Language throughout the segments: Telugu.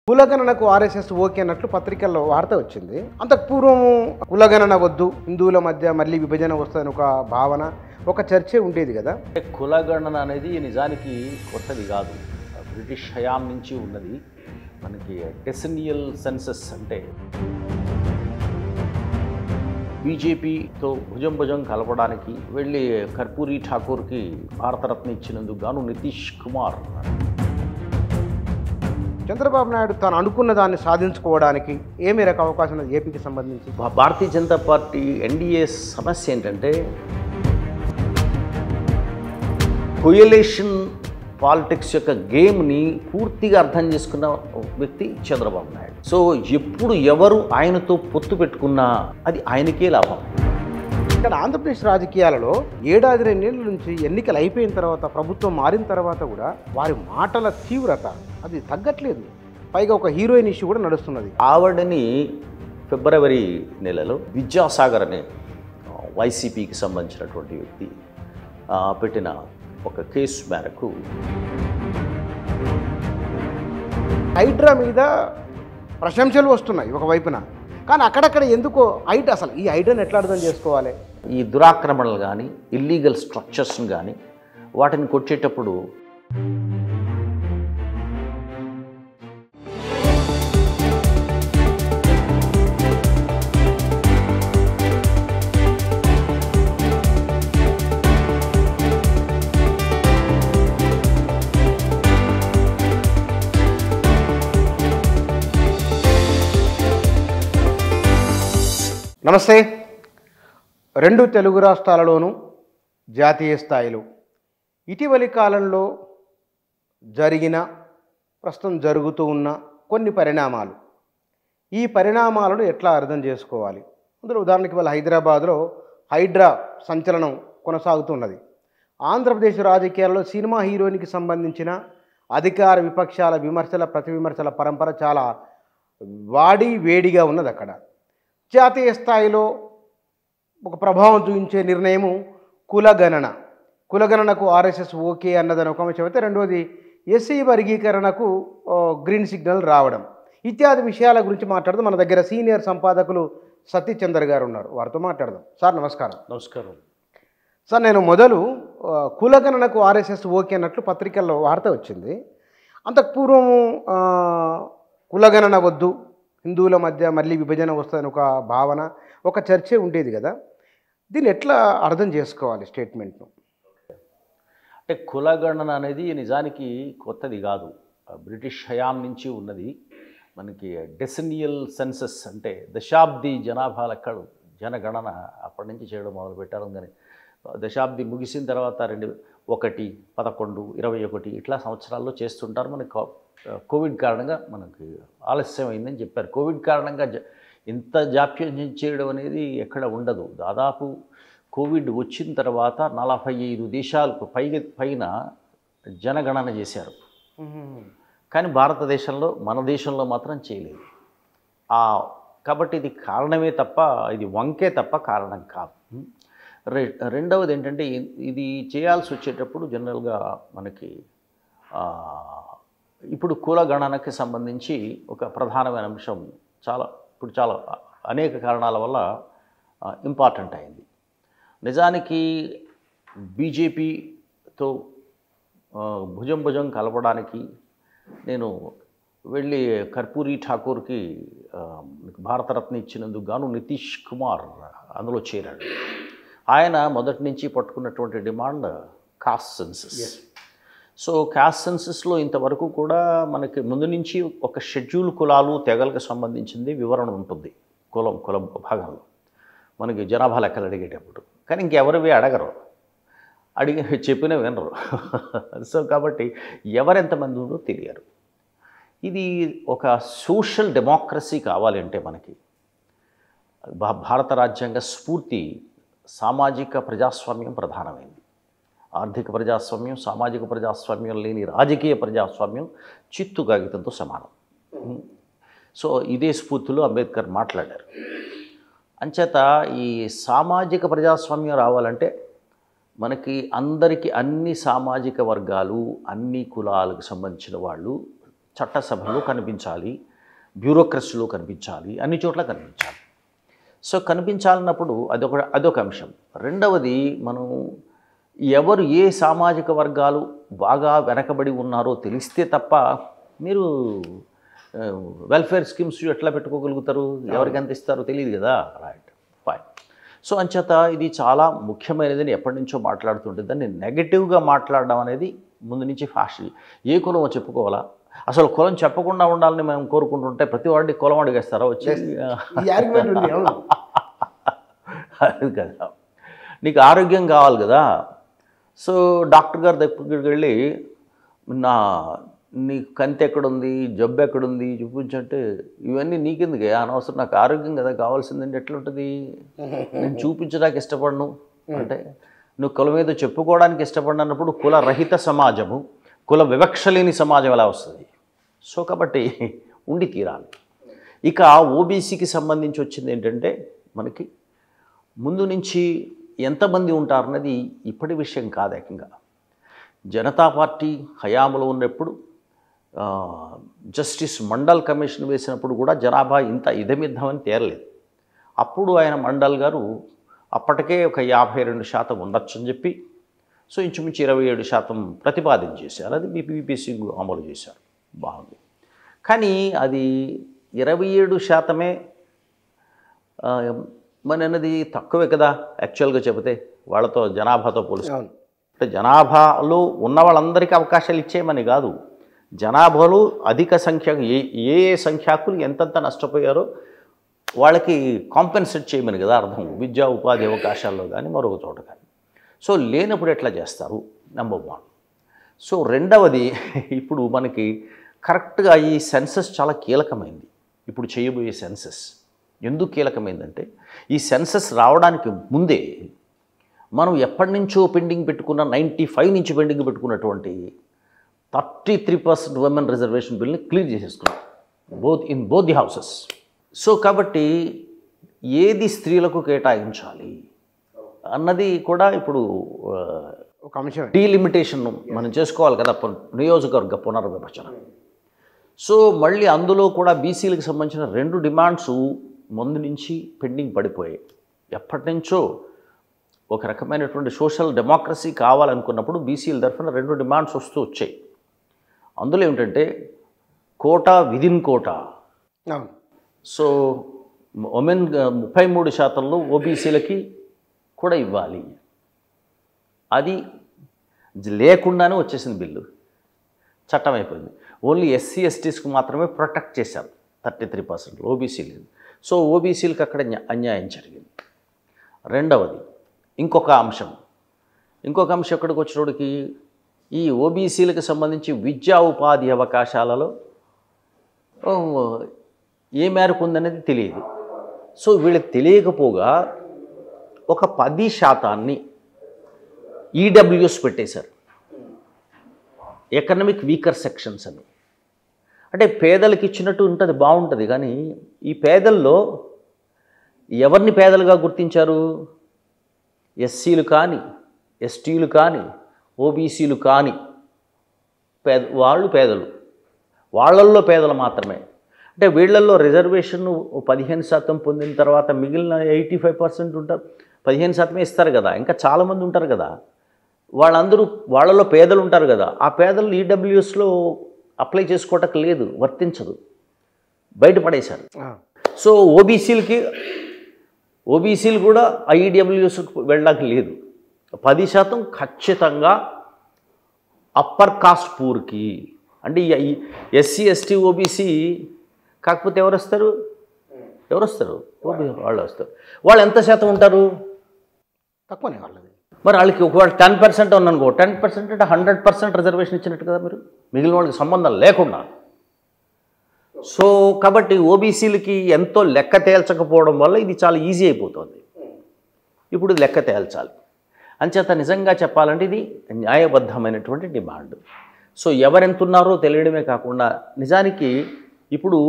కులగణనకు ఆర్ఎస్ఎస్ ఓకే అన్నట్లు పత్రికల్లో వార్త వచ్చింది. అంతకు పూర్వం కులగణన వద్దు, హిందువుల మధ్య మళ్ళీ విభజన వస్తుందని ఒక భావన, ఒక చర్చే ఉండేది కదా. కులగణన అనేది నిజానికి కొత్తది కాదు, బ్రిటిష్ హయాం నుంచి ఉన్నది. మనకి డెసినియల్ సెన్సస్ అంటే బీజేపీతో భుజం కలపడానికి వెళ్ళి కర్పూరి ఠాకూర్కి భారతరత్న ఇచ్చినందుకు గాను నితీష్ కుమార్ చంద్రబాబు నాయుడు తాను అనుకున్న దాన్ని సాధించుకోవడానికి ఏ మేరకు అవకాశం ఉన్నది ఏపీకి సంబంధించి? భారతీయ జనతా పార్టీ ఎన్డీఏ సమస్య ఏంటంటే కోయలేషన్ పాలిటిక్స్ యొక్క గేమ్ని పూర్తిగా అర్థం చేసుకున్న వ్యక్తి చంద్రబాబు నాయుడు. సో ఎప్పుడు ఎవరు ఆయనతో పొత్తు పెట్టుకున్నా అది ఆయనకే లాభం. ఇక్కడ ఆంధ్రప్రదేశ్ రాజకీయాలలో 7-8 ఏళ్ళ నుంచి ఎన్నికలు అయిపోయిన తర్వాత, ప్రభుత్వం మారిన తర్వాత కూడా వారి మాటల తీవ్రత అది తగ్గట్లేదు. పైగా ఒక హీరోయిన్ ఇష్యూ కూడా నడుస్తున్నది. ఆవిడని ఫిబ్రవరి నెలలో విద్యాసాగర్ అనే వైసీపీకి సంబంధించినటువంటి వ్యక్తి పెట్టిన ఒక కేసు మేరకు హైడ్రా మీద ప్రశంసలు వస్తున్నాయి ఒకవైపున, కానీ అక్కడక్కడ ఎందుకో అసలు ఈ హైడ్రాని ఎట్లా అర్థం చేసుకోవాలి? ఈ దురాక్రమణలు కానీ ఇల్లీగల్ స్ట్రక్చర్స్ని కానీ వాటిని కొట్టేటప్పుడు నమస్తే. 2 తెలుగు రాష్ట్రాలలోనూ జాతీయ స్థాయిలో ఇటీవలి కాలంలో జరిగిన, ప్రస్తుతం జరుగుతూ ఉన్న కొన్ని పరిణామాలు, ఈ పరిణామాలను ఎట్లా అర్థం చేసుకోవాలి? అందులో ఉదాహరణకి వాళ్ళ హైదరాబాద్లో హైడ్రా సంచలనం కొనసాగుతున్నది. ఆంధ్రప్రదేశ్ రాజకీయాల్లో సినిమా హీరోయిన్కి సంబంధించిన అధికార విపక్షాల విమర్శల ప్రతి విమర్శల పరంపర చాలా వేడిగా ఉన్నది. అక్కడ జాతీయ స్థాయిలో ఒక ప్రభావం చూపించే నిర్ణయము కులగణనకు ఆర్ఎస్ఎస్ ఓకే అన్నదని ఒక అంశం అయితే, రెండవది ఎస్సీ వర్గీకరణకు గ్రీన్ సిగ్నల్ రావడం, ఇత్యాది విషయాల గురించి మాట్లాడదాం. మన దగ్గర సీనియర్ సంపాదకులు సతీచందర్ గారు ఉన్నారు, వారితో మాట్లాడదాం. సార్ నమస్కారం. నమస్కారం సార్, నేను మొదలు కులగణనకు ఆర్ఎస్ఎస్ ఓకే అన్నట్లు పత్రికల్లో వార్త వచ్చింది. అంతకు పూర్వము కులగణన వద్దు, హిందువుల మధ్య మళ్ళీ విభజన వస్తుందని ఒక భావన, ఒక చర్చే ఉండేది కదా. దీన్ని ఎట్లా అర్థం చేసుకోవాలి స్టేట్మెంట్ను? అంటే కులగణన అనేది నిజానికి కొత్తది కాదు, బ్రిటిష్ హయాం నుంచి ఉన్నది. మనకి డెసినియల్ సెన్సస్ అంటే దశాబ్ది జనాభా లెక్కలు, జనగణన అప్పటి నుంచి చేయడం మొదలుపెట్టారు. కానీ దశాబ్ది ముగిసిన తర్వాత 1, 11, 21 ఇట్లా సంవత్సరాల్లో చేస్తుంటారు. మనకి కోవిడ్ కారణంగా మనకి ఆలస్యం అయిందని చెప్పారు. కోవిడ్ కారణంగా ఇంత జాప్యం చేయడం అనేది ఎక్కడ ఉండదు. దాదాపు కోవిడ్ వచ్చిన తర్వాత 45 దేశాలకు పైన జనగణన చేశారు. కానీ భారతదేశంలో, మన దేశంలో మాత్రం చేయలేదు. కాబట్టి ఇది కారణమే తప్ప, ఇది వంకే తప్ప కారణం కాదు. రెండవది ఏంటంటే, ఇది చేయాల్సి వచ్చేటప్పుడు జనరల్గా మనకి ఇప్పుడు కులగణనకి సంబంధించి ఒక ప్రధానమైన అంశం చాలా అనేక కారణాల వల్ల ఇంపార్టెంట్ అయింది. నిజానికి బీజేపీతో భుజం కలపడానికి నేను వెళ్ళి కర్పూరి ఠాకూర్కి భారతరత్న ఇచ్చినందుకు గాను నితీష్ కుమార్ అందులో చేరాడు. ఆయన మొదటి నుంచి పట్టుకున్నటువంటి demand caste census. So caste సెన్సస్లో ఇంతవరకు కూడా మనకి ముందు నుంచి ఒక షెడ్యూల్ కులాలు, తెగలకు సంబంధించింది వివరణ ఉంటుంది కులం భాగంలో, మనకి జనాభా లెక్కలు అడిగేటప్పుడు. కానీ ఇంకెవరివి అడగరు, చెప్పిన వినరు. సో కాబట్టి ఎవరెంతమంది ఉందో తెలియరు. ఇది ఒక సోషల్ డెమోక్రసీ కావాలంటే మనకి భారత రాజ్యాంగ స్ఫూర్తి సామాజిక ప్రజాస్వామ్యం ప్రధానమైంది. ఆర్థిక ప్రజాస్వామ్యం, సామాజిక ప్రజాస్వామ్యం లేని రాజకీయ ప్రజాస్వామ్యం చిత్తు కాగితంతో సమానం. సో ఇదే స్ఫూర్తిలో అంబేద్కర్ మాట్లాడారు. అంచేత ఈ సామాజిక ప్రజాస్వామ్యం రావాలంటే మనకి అందరికీ, అన్ని సామాజిక వర్గాలు, అన్ని కులాలకు సంబంధించిన వాళ్ళు చట్టసభలో కనిపించాలి, బ్యూరోక్రసీలో కనిపించాలి, అన్ని చోట్ల కనిపించాలి. సో కనిపించాలన్నప్పుడు అదొక అంశం. రెండవది, మనం ఎవరు ఏ సామాజిక వర్గాలు బాగా వెనకబడి ఉన్నారో తెలిస్తే తప్ప మీరు వెల్ఫేర్ స్కీమ్స్ ఎట్లా పెట్టుకోగలుగుతారు, ఎవరికి ఎంత ఇస్తారో తెలియదు కదా. Right, fine. సో అంచేత ఇది చాలా ముఖ్యమైనదని ఎప్పటి నుంచో మాట్లాడుతుంటే దాన్ని నెగటివ్గా మాట్లాడడం అనేది ముందు నుంచి ఫ్యాషన్. ఏ కులం చెప్పుకోవాలా, అసలు కులం చెప్పకుండా ఉండాలని మేము కోరుకుంటుంటే ప్రతి వాడికి కులం అడిగేస్తారా వచ్చి? అది కదా, నీకు ఆరోగ్యం కావాలి కదా. సో డాక్టర్ గారి దగ్గరికి వెళ్ళి నీకు కంతి ఎక్కడుంది, జబ్బు ఎక్కడుంది చూపించంటే, ఇవన్నీ నీకెందుకే అనవసరం, నాకు ఆరోగ్యం కదా కావాల్సిందంటే ఎట్లుంటుంది? నేను చూపించడానికి ఇష్టపడను అంటే, నువ్వు కులం ఏదో చెప్పుకోవడానికి ఇష్టపడినప్పుడు కుల రహిత సమాజము, కుల వివక్ష లేని సమాజం ఎలా వస్తుంది? సో కాబట్టి ఉండి తీరాలి. ఇక ఓబీసీకి సంబంధించి వచ్చింది ఏంటంటే, మనకి ముందు నుంచి ఎంతమంది ఉంటారన్నది ఇప్పటి విషయం కాదు. ఏకంగా జనతా పార్టీ హయాములో ఉన్నప్పుడు జస్టిస్ మండల్ కమిషన్ వేసినప్పుడు కూడా జనాభా ఇంత ఇదమిద్దమని తేరలేదు. అప్పుడు ఆయన మండల్ గారు అప్పటికే ఒక 52% ఉండొచ్చు అని చెప్పి, సో ఇంచుమించు 27% ప్రతిపాదన చేశారు. అది బీపీసీ అమలు చేశారు, బాగుంది. కానీ అది 27% మన అన్నది తక్కువే కదా యాక్చువల్గా చెబితే, వాళ్ళతో జనాభాతో పోలిస్తే. అంటే జనాభాలో ఉన్న వాళ్ళందరికీ అవకాశాలు ఇచ్చేయమని కాదు, జనాభాలో అధిక సంఖ్య ఏ సంఖ్యాకులు ఎంతంత నష్టపోయారో వాళ్ళకి కాంపెన్సేట్ చేయమని కదా అర్థం, విద్యా ఉపాధి అవకాశాల్లో కానీ మరొక చోట కానీ. సో లేనప్పుడు ఎట్లా చేస్తారు, నెంబర్ 1. సో రెండవది, ఇప్పుడు మనకి కరెక్ట్గా ఈ సెన్సస్ చాలా కీలకమైంది. ఇప్పుడు చేయబోయే సెన్సస్ ఎందుకు కీలకమైందంటే, ఈ సెన్సస్ రావడానికి ముందే మనం ఎప్పటి నుంచో పెండింగ్ పెట్టుకున్న 95 నుంచి పెండింగ్ పెట్టుకున్నటువంటి 33% ఉమెన్ రిజర్వేషన్ బిల్ని క్లియర్ చేసేసుకున్నాం బోత్ ది హౌసెస్. సో కాబట్టి ఏది స్త్రీలకు కేటాయించాలి అన్నది కూడా ఇప్పుడు ఒక అంశం, డీలిమిటేషన్ మనం చేసుకోవాలి కదా, నియోజకవర్గ పునర్విభజన. సో మళ్ళీ అందులో కూడా బీసీలకు సంబంధించిన 2 డిమాండ్స్ ముందు నుంచి పెండింగ్ పడిపోయాయి. ఎప్పటి నుంచో ఒక రకమైనటువంటి సోషల్ డెమోక్రసీ కావాలనుకున్నప్పుడు బీసీల తరఫున 2 డిమాండ్స్ వస్తూ వచ్చాయి. అందులో ఏమిటంటే quota within quota. So women 33%లో ఓబీసీలకి కూడా ఇవ్వాలి, అది లేకుండానే వచ్చేసింది బిల్లు, చట్టం అయిపోయింది. ఓన్లీ ఎస్సీ ఎస్టీస్కి మాత్రమే ప్రొటెక్ట్ చేశారు 33%, ఓబీసీలు. సో ఓబీసీలకు అక్కడ అన్యాయం జరిగింది. రెండవది ఇంకొక అంశం ఎక్కడికి వచ్చినోడికి, ఈ ఓబీసీలకు సంబంధించి విద్యా ఉపాధి అవకాశాలలో ఏ మేరకు ఉందనేది తెలియదు. సో వీళ్ళకి తెలియకపోగా ఒక 10% ఈడబ్ల్యూఎస్ పెట్టేశారు, ఎకనామిక్ వీకర్ సెక్షన్స్ అని. అంటే పేదలకు ఇచ్చినట్టు ఉంటుంది, బాగుంటుంది. కానీ ఈ పేదల్లో ఎవరిని పేదలుగా గుర్తించారు? ఎస్సీలు కానీ, ఎస్టీలు కానీ, ఓబీసీలు కానీ వాళ్ళు పేదలు, వాళ్ళల్లో పేదలు మాత్రమే. అంటే వీళ్ళల్లో రిజర్వేషన్ 15% పొందిన తర్వాత మిగిలిన 85% ఉంటారు, 15% ఇస్తారు కదా, ఇంకా చాలామంది ఉంటారు కదా, వాళ్ళలో పేదలు ఉంటారు కదా, ఆ పేదలు ఈడబ్ల్యూఎస్లో అప్లై చేసుకోవటం లేదు, వర్తించదు, బయటపడేశారు. సో ఓబీసీలు కూడా ఈడబ్ల్యూఎస్కి వెళ్ళడానికి లేదు. 10% ఖచ్చితంగా అప్పర్ కాస్ట్ పూర్కి, అంటే ఎస్సీ ఎస్టీ ఓబీసీ కాకపోతే ఎవరు వస్తారు? వాళ్ళు వస్తారు. వాళ్ళు ఎంత శాతం ఉంటారు? తక్కువనే వాళ్ళది. మరి వాళ్ళకి ఒకవేళ 10% ఉందనుకో, 10% అంటే 100% రిజర్వేషన్ ఇచ్చినట్టు కదా మీరు, మిగిలిన వాళ్ళకి సంబంధం లేకుండా. సో కాబట్టి ఓబీసీలకి ఎంతో లెక్క తేల్చకపోవడం వల్ల ఇది చాలా ఈజీ అయిపోతుంది. ఇప్పుడు లెక్క తేల్చాలి. అంచేత నిజంగా చెప్పాలంటే ఇది న్యాయబద్ధమైనటువంటి డిమాండ్. సో ఎవరెంతున్నారో తెలియడమే కాకుండా నిజానికి ఇప్పుడు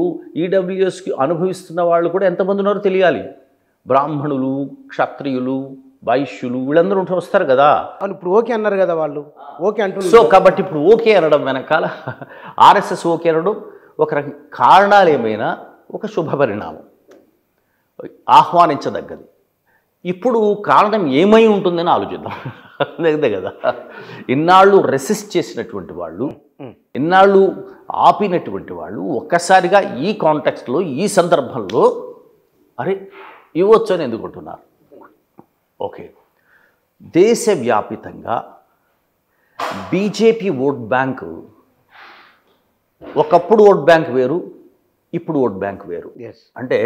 ఈడబ్ల్యూఎస్కి అనుభవిస్తున్న వాళ్ళు కూడా ఎంతమంది ఉన్నారో తెలియాలి. బ్రాహ్మణులు, క్షత్రియులు, వైశ్యులు వీళ్ళందరూ వస్తారు కదా. అవును, ఇప్పుడు ఓకే అన్నారు కదా వాళ్ళు, ఓకే అంటున్నారు. సో కాబట్టి ఇప్పుడు ఓకే అనడం వెనకాల ఆర్ఎస్ఎస్ ఓకే అనడం ఒక రకం కారణాలు ఏమైనా ఒక శుభ పరిణామం, ఆహ్వానించదగ్గది. ఇప్పుడు కారణం ఏమై ఉంటుందని ఆలోచిద్దాం. అంతే కదా, ఇన్నాళ్ళు రెసిస్ట్ చేసినటువంటి వాళ్ళు, ఇన్నాళ్ళు ఆపినటువంటి వాళ్ళు ఒక్కసారిగా ఈ కాంటెక్స్ట్లో ఈ సందర్భంలో అరే ఇవ్వచ్చు అని ఎందుకుంటున్నారు? ఓకే, దేశవ్యాపితంగా బీజేపీ ఓట్ బ్యాంకు ఒకప్పుడు ఓట్ బ్యాంక్ వేరు, ఇప్పుడు ఓట్ బ్యాంక్ వేరు. అంటే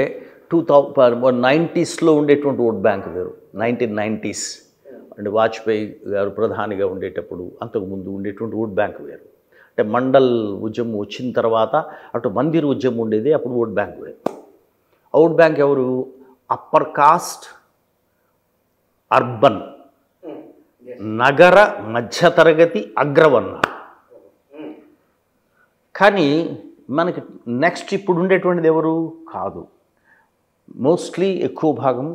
1990s ఉండేటువంటి ఓట్ బ్యాంక్ వేరు, 1990s అంటే వాజ్పేయి గారు ప్రధానిగా ఉండేటప్పుడు అంతకుముందు ఉండేటువంటి ఓట్ బ్యాంక్ వేరు. అంటే మండల్ ఉద్యమం వచ్చిన తర్వాత అటు మందిర్ ఉద్యమం ఉండేది, అప్పుడు ఓట్ బ్యాంక్ వేరు. ఓట్ బ్యాంక్ ఎవరు? అప్పర్ కాస్ట్, అర్బన్, నగర మధ్యతరగతి, అగ్రవర్ణాలు. కానీ మనకి నెక్స్ట్ ఇప్పుడు ఉండేటువంటిది ఎవరు కాదు, మోస్ట్లీ ఎక్కువ భాగము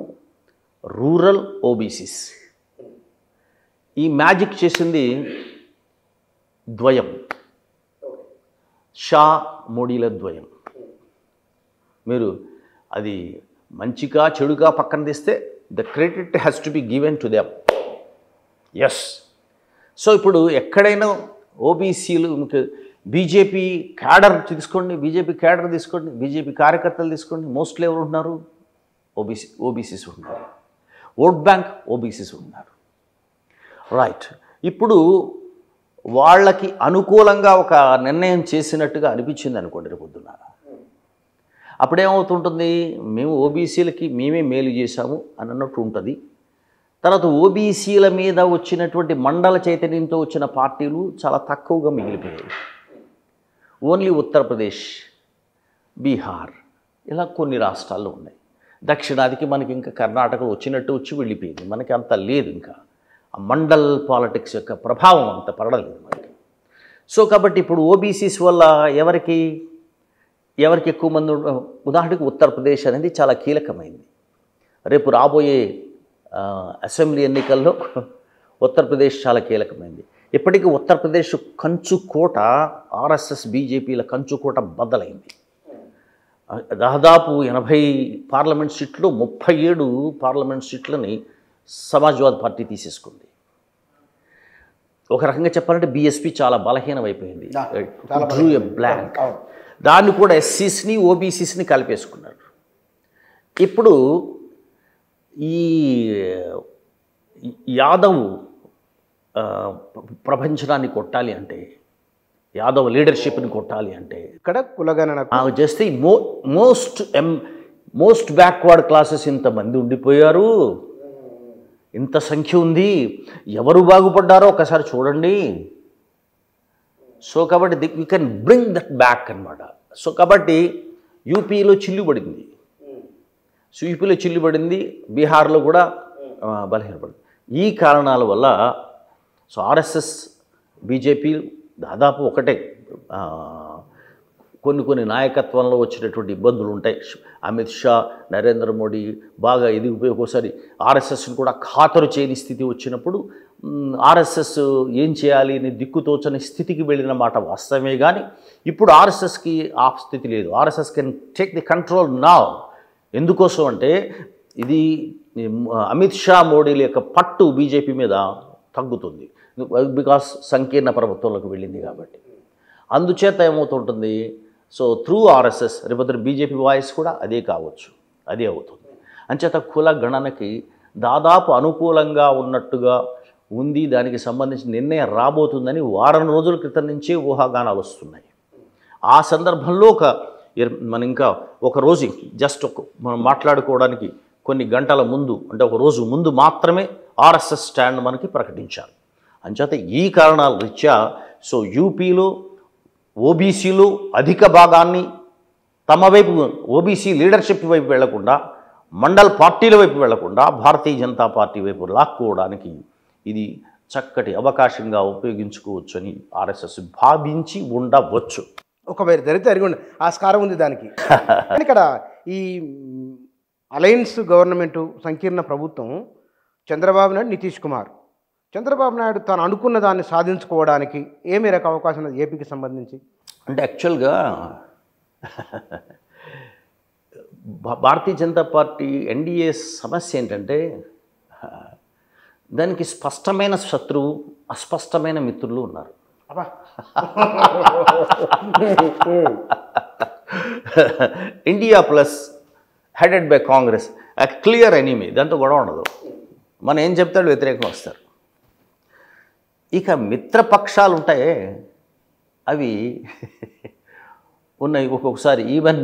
రూరల్ ఓబీసీస్. ఈ మ్యాజిక్ చేసింది ద్వయం, షా మోడీల ద్వయం. మీరు అది మంచిగా చెడుగా పక్కన తీస్తే the credit has to be given to them. Yes. So ఇప్పుడు ఎక్కడైనా ఓబీసీలు, బీజేపీ క్యాడర్ తీసుకోండి, బీజేపీ క్యాడర్ తీసుకోండి, బీజేపీ కార్యకర్తలు తీసుకోండి, మోస్ట్లీ ఎవరు ఉంటున్నారు? ఓబీసీస్ ఉంటున్నారు. ఓట్ బ్యాంక్ ఓబీసీస్ ఉంటున్నారు. రైట్. ఇప్పుడు వాళ్ళకి అనుకూలంగా ఒక నిర్ణయం చేసినట్టుగా అనిపించింది అనుకోండి రేపు పొద్దున్న. అప్పుడేమవుతుంటుంది? మేము ఓబీసీలకి మేమే మేలు చేశాము అని అన్నట్టు ఉంటుంది. తర్వాత ఓబీసీల మీద వచ్చినటువంటి మండల చైతన్యంతో వచ్చిన పార్టీలు చాలా తక్కువగా మిగిలిపోయాయి. ఓన్లీ ఉత్తరప్రదేశ్, బీహార్ ఇలా కొన్ని రాష్ట్రాల్లో ఉన్నాయి. దక్షిణాదికి మనకి ఇంకా కర్ణాటక వచ్చినట్టు వచ్చి వెళ్ళిపోయింది, మనకి అంత లేదు. ఇంకా ఆ మండల్ పాలిటిక్స్ యొక్క ప్రభావం అంత పడలేదు మనకి. సో కాబట్టి ఇప్పుడు ఓబీసీస్ వల్ల ఎవరికి ఎక్కువ మంది, ఉదాహరణకు ఉత్తరప్రదేశ్ అనేది చాలా కీలకమైంది. రేపు రాబోయే అసెంబ్లీ ఎన్నికల్లో ఉత్తరప్రదేశ్ చాలా కీలకమైంది. ఇప్పటికీ ఉత్తరప్రదేశ్ కంచుకోట, ఆర్ఎస్ఎస్ బీజేపీల కంచుకోట బద్దలైంది. దాదాపు 80 పార్లమెంట్ సీట్లు, 37 పార్లమెంట్ సీట్లని సమాజ్వాదీ పార్టీ తీసేసుకుంది. ఒక రకంగా చెప్పాలంటే బీఎస్పీ చాలా బలహీనమైపోయింది, డ్రూ ఎ బ్లాంక్. దాన్ని కూడా ఎస్సీస్ని ఓబీసీస్ని కలిపేసుకున్నారు. ఇప్పుడు ఈ యాదవ్ ప్రపంచాన్ని కొట్టాలి అంటే, యాదవ్ లీడర్షిప్ని కొట్టాలి అంటే ఇక్కడ కులగణన చేస్తే మోస్ట్ బ్యాక్వర్డ్ క్లాసెస్ ఇంతమంది ఉండిపోయారు, ఇంత సంఖ్య ఉంది, ఎవరు బాగుపడ్డారో ఒకసారి చూడండి. సో కాబట్టి we can bring that back అన్నమాట. సో కాబట్టి యూపీలో చిల్లుబడింది, బీహార్లో కూడా బలహీనపడింది. ఈ కారణాల వల్ల సో ఆర్ఎస్ఎస్ బీజేపీ దాదాపు ఒకటే. కొన్ని నాయకత్వంలో వచ్చినటువంటి ఇబ్బందులు ఉంటాయి. అమిత్ షా, నరేంద్ర మోడీ బాగా ఎదిగిపోయి ఒకసారి ఆర్ఎస్ఎస్ని కూడా ఖాతరు చేయని స్థితి వచ్చినప్పుడు ఆర్ఎస్ఎస్ ఏం చేయాలి అని దిక్కుతోచని స్థితికి వెళ్ళిన మాట వాస్తవమే. కానీ ఇప్పుడు ఆర్ఎస్ఎస్కి ఆ స్థితి లేదు. RSS can take the control now. ఎందుకోసం అంటే ఇది అమిత్ షా, మోడీల యొక్క పట్టు బీజేపీ మీద తగ్గుతుంది, బికాస్ సంకీర్ణ ప్రభుత్వంలోకి వెళ్ళింది కాబట్టి. అందుచేత ఏమవుతుంటుంది, సో త్రూ ఆర్ఎస్ఎస్ రేపొద్దున బీజేపీ వాయిస్ కూడా అదే కావచ్చు, అదే అవుతుంది. అంచేత కుల గణనకి దాదాపు అనుకూలంగా ఉన్నట్టుగా ఉంది, దానికి సంబంధించిన నిర్ణయం రాబోతుందని వారం రోజుల క్రితం నుంచే ఊహాగానాలు వస్తున్నాయి. ఆ సందర్భంలో మనం ఇంకా ఒక రోజు జస్ట్ మనం మాట్లాడుకోవడానికి కొన్ని గంటల ముందు, అంటే ఒక రోజు ముందు మాత్రమే ఆర్ఎస్ఎస్ స్టాండ్ మనకి ప్రకటించారు. అంచేత ఈ కారణాల రీత్యా సో యూపీలో ఓబీసీలు అధిక భాగాన్ని తమ వైపు, ఓబీసీ లీడర్షిప్ వైపు వెళ్లకుండా, మండల్ పార్టీల వైపు వెళ్లకుండా భారతీయ జనతా పార్టీ వైపు లాక్కోవడానికి ఇది చక్కటి అవకాశంగా ఉపయోగించుకోవచ్చు అని ఆర్ఎస్ఎస్ భావించి ఉండవచ్చు. ఒకవేళ జరిగితే అరిగి ఆస్కారం ఉంది దానికి. కానీ ఇక్కడ ఈ అలయన్స్ గవర్నమెంటు, సంకీర్ణ ప్రభుత్వం చంద్రబాబు నాయుడు, నితీష్ కుమార్. చంద్రబాబు నాయుడు తాను అనుకున్న దాన్ని సాధించుకోవడానికి ఏ మేరకు అవకాశం ఉన్నది ఏపీకి సంబంధించి? అంటే యాక్చువల్గా భారతీయ జనతా పార్టీ ఎన్డీఏ సమస్య ఏంటంటే దానికి స్పష్టమైన శత్రువు, అస్పష్టమైన మిత్రులు ఉన్నారు. అబ్బా India plus headed by Congress clear enemy, దాంతో గొడవ ఉండదు. మనం ఏం చెప్తాడు వ్యతిరేకం వస్తారు. ఇక మిత్రపక్షాలు ఉంటాయి, అవి ఉన్నాయి. ఒక్కొక్కసారి ఈవెన్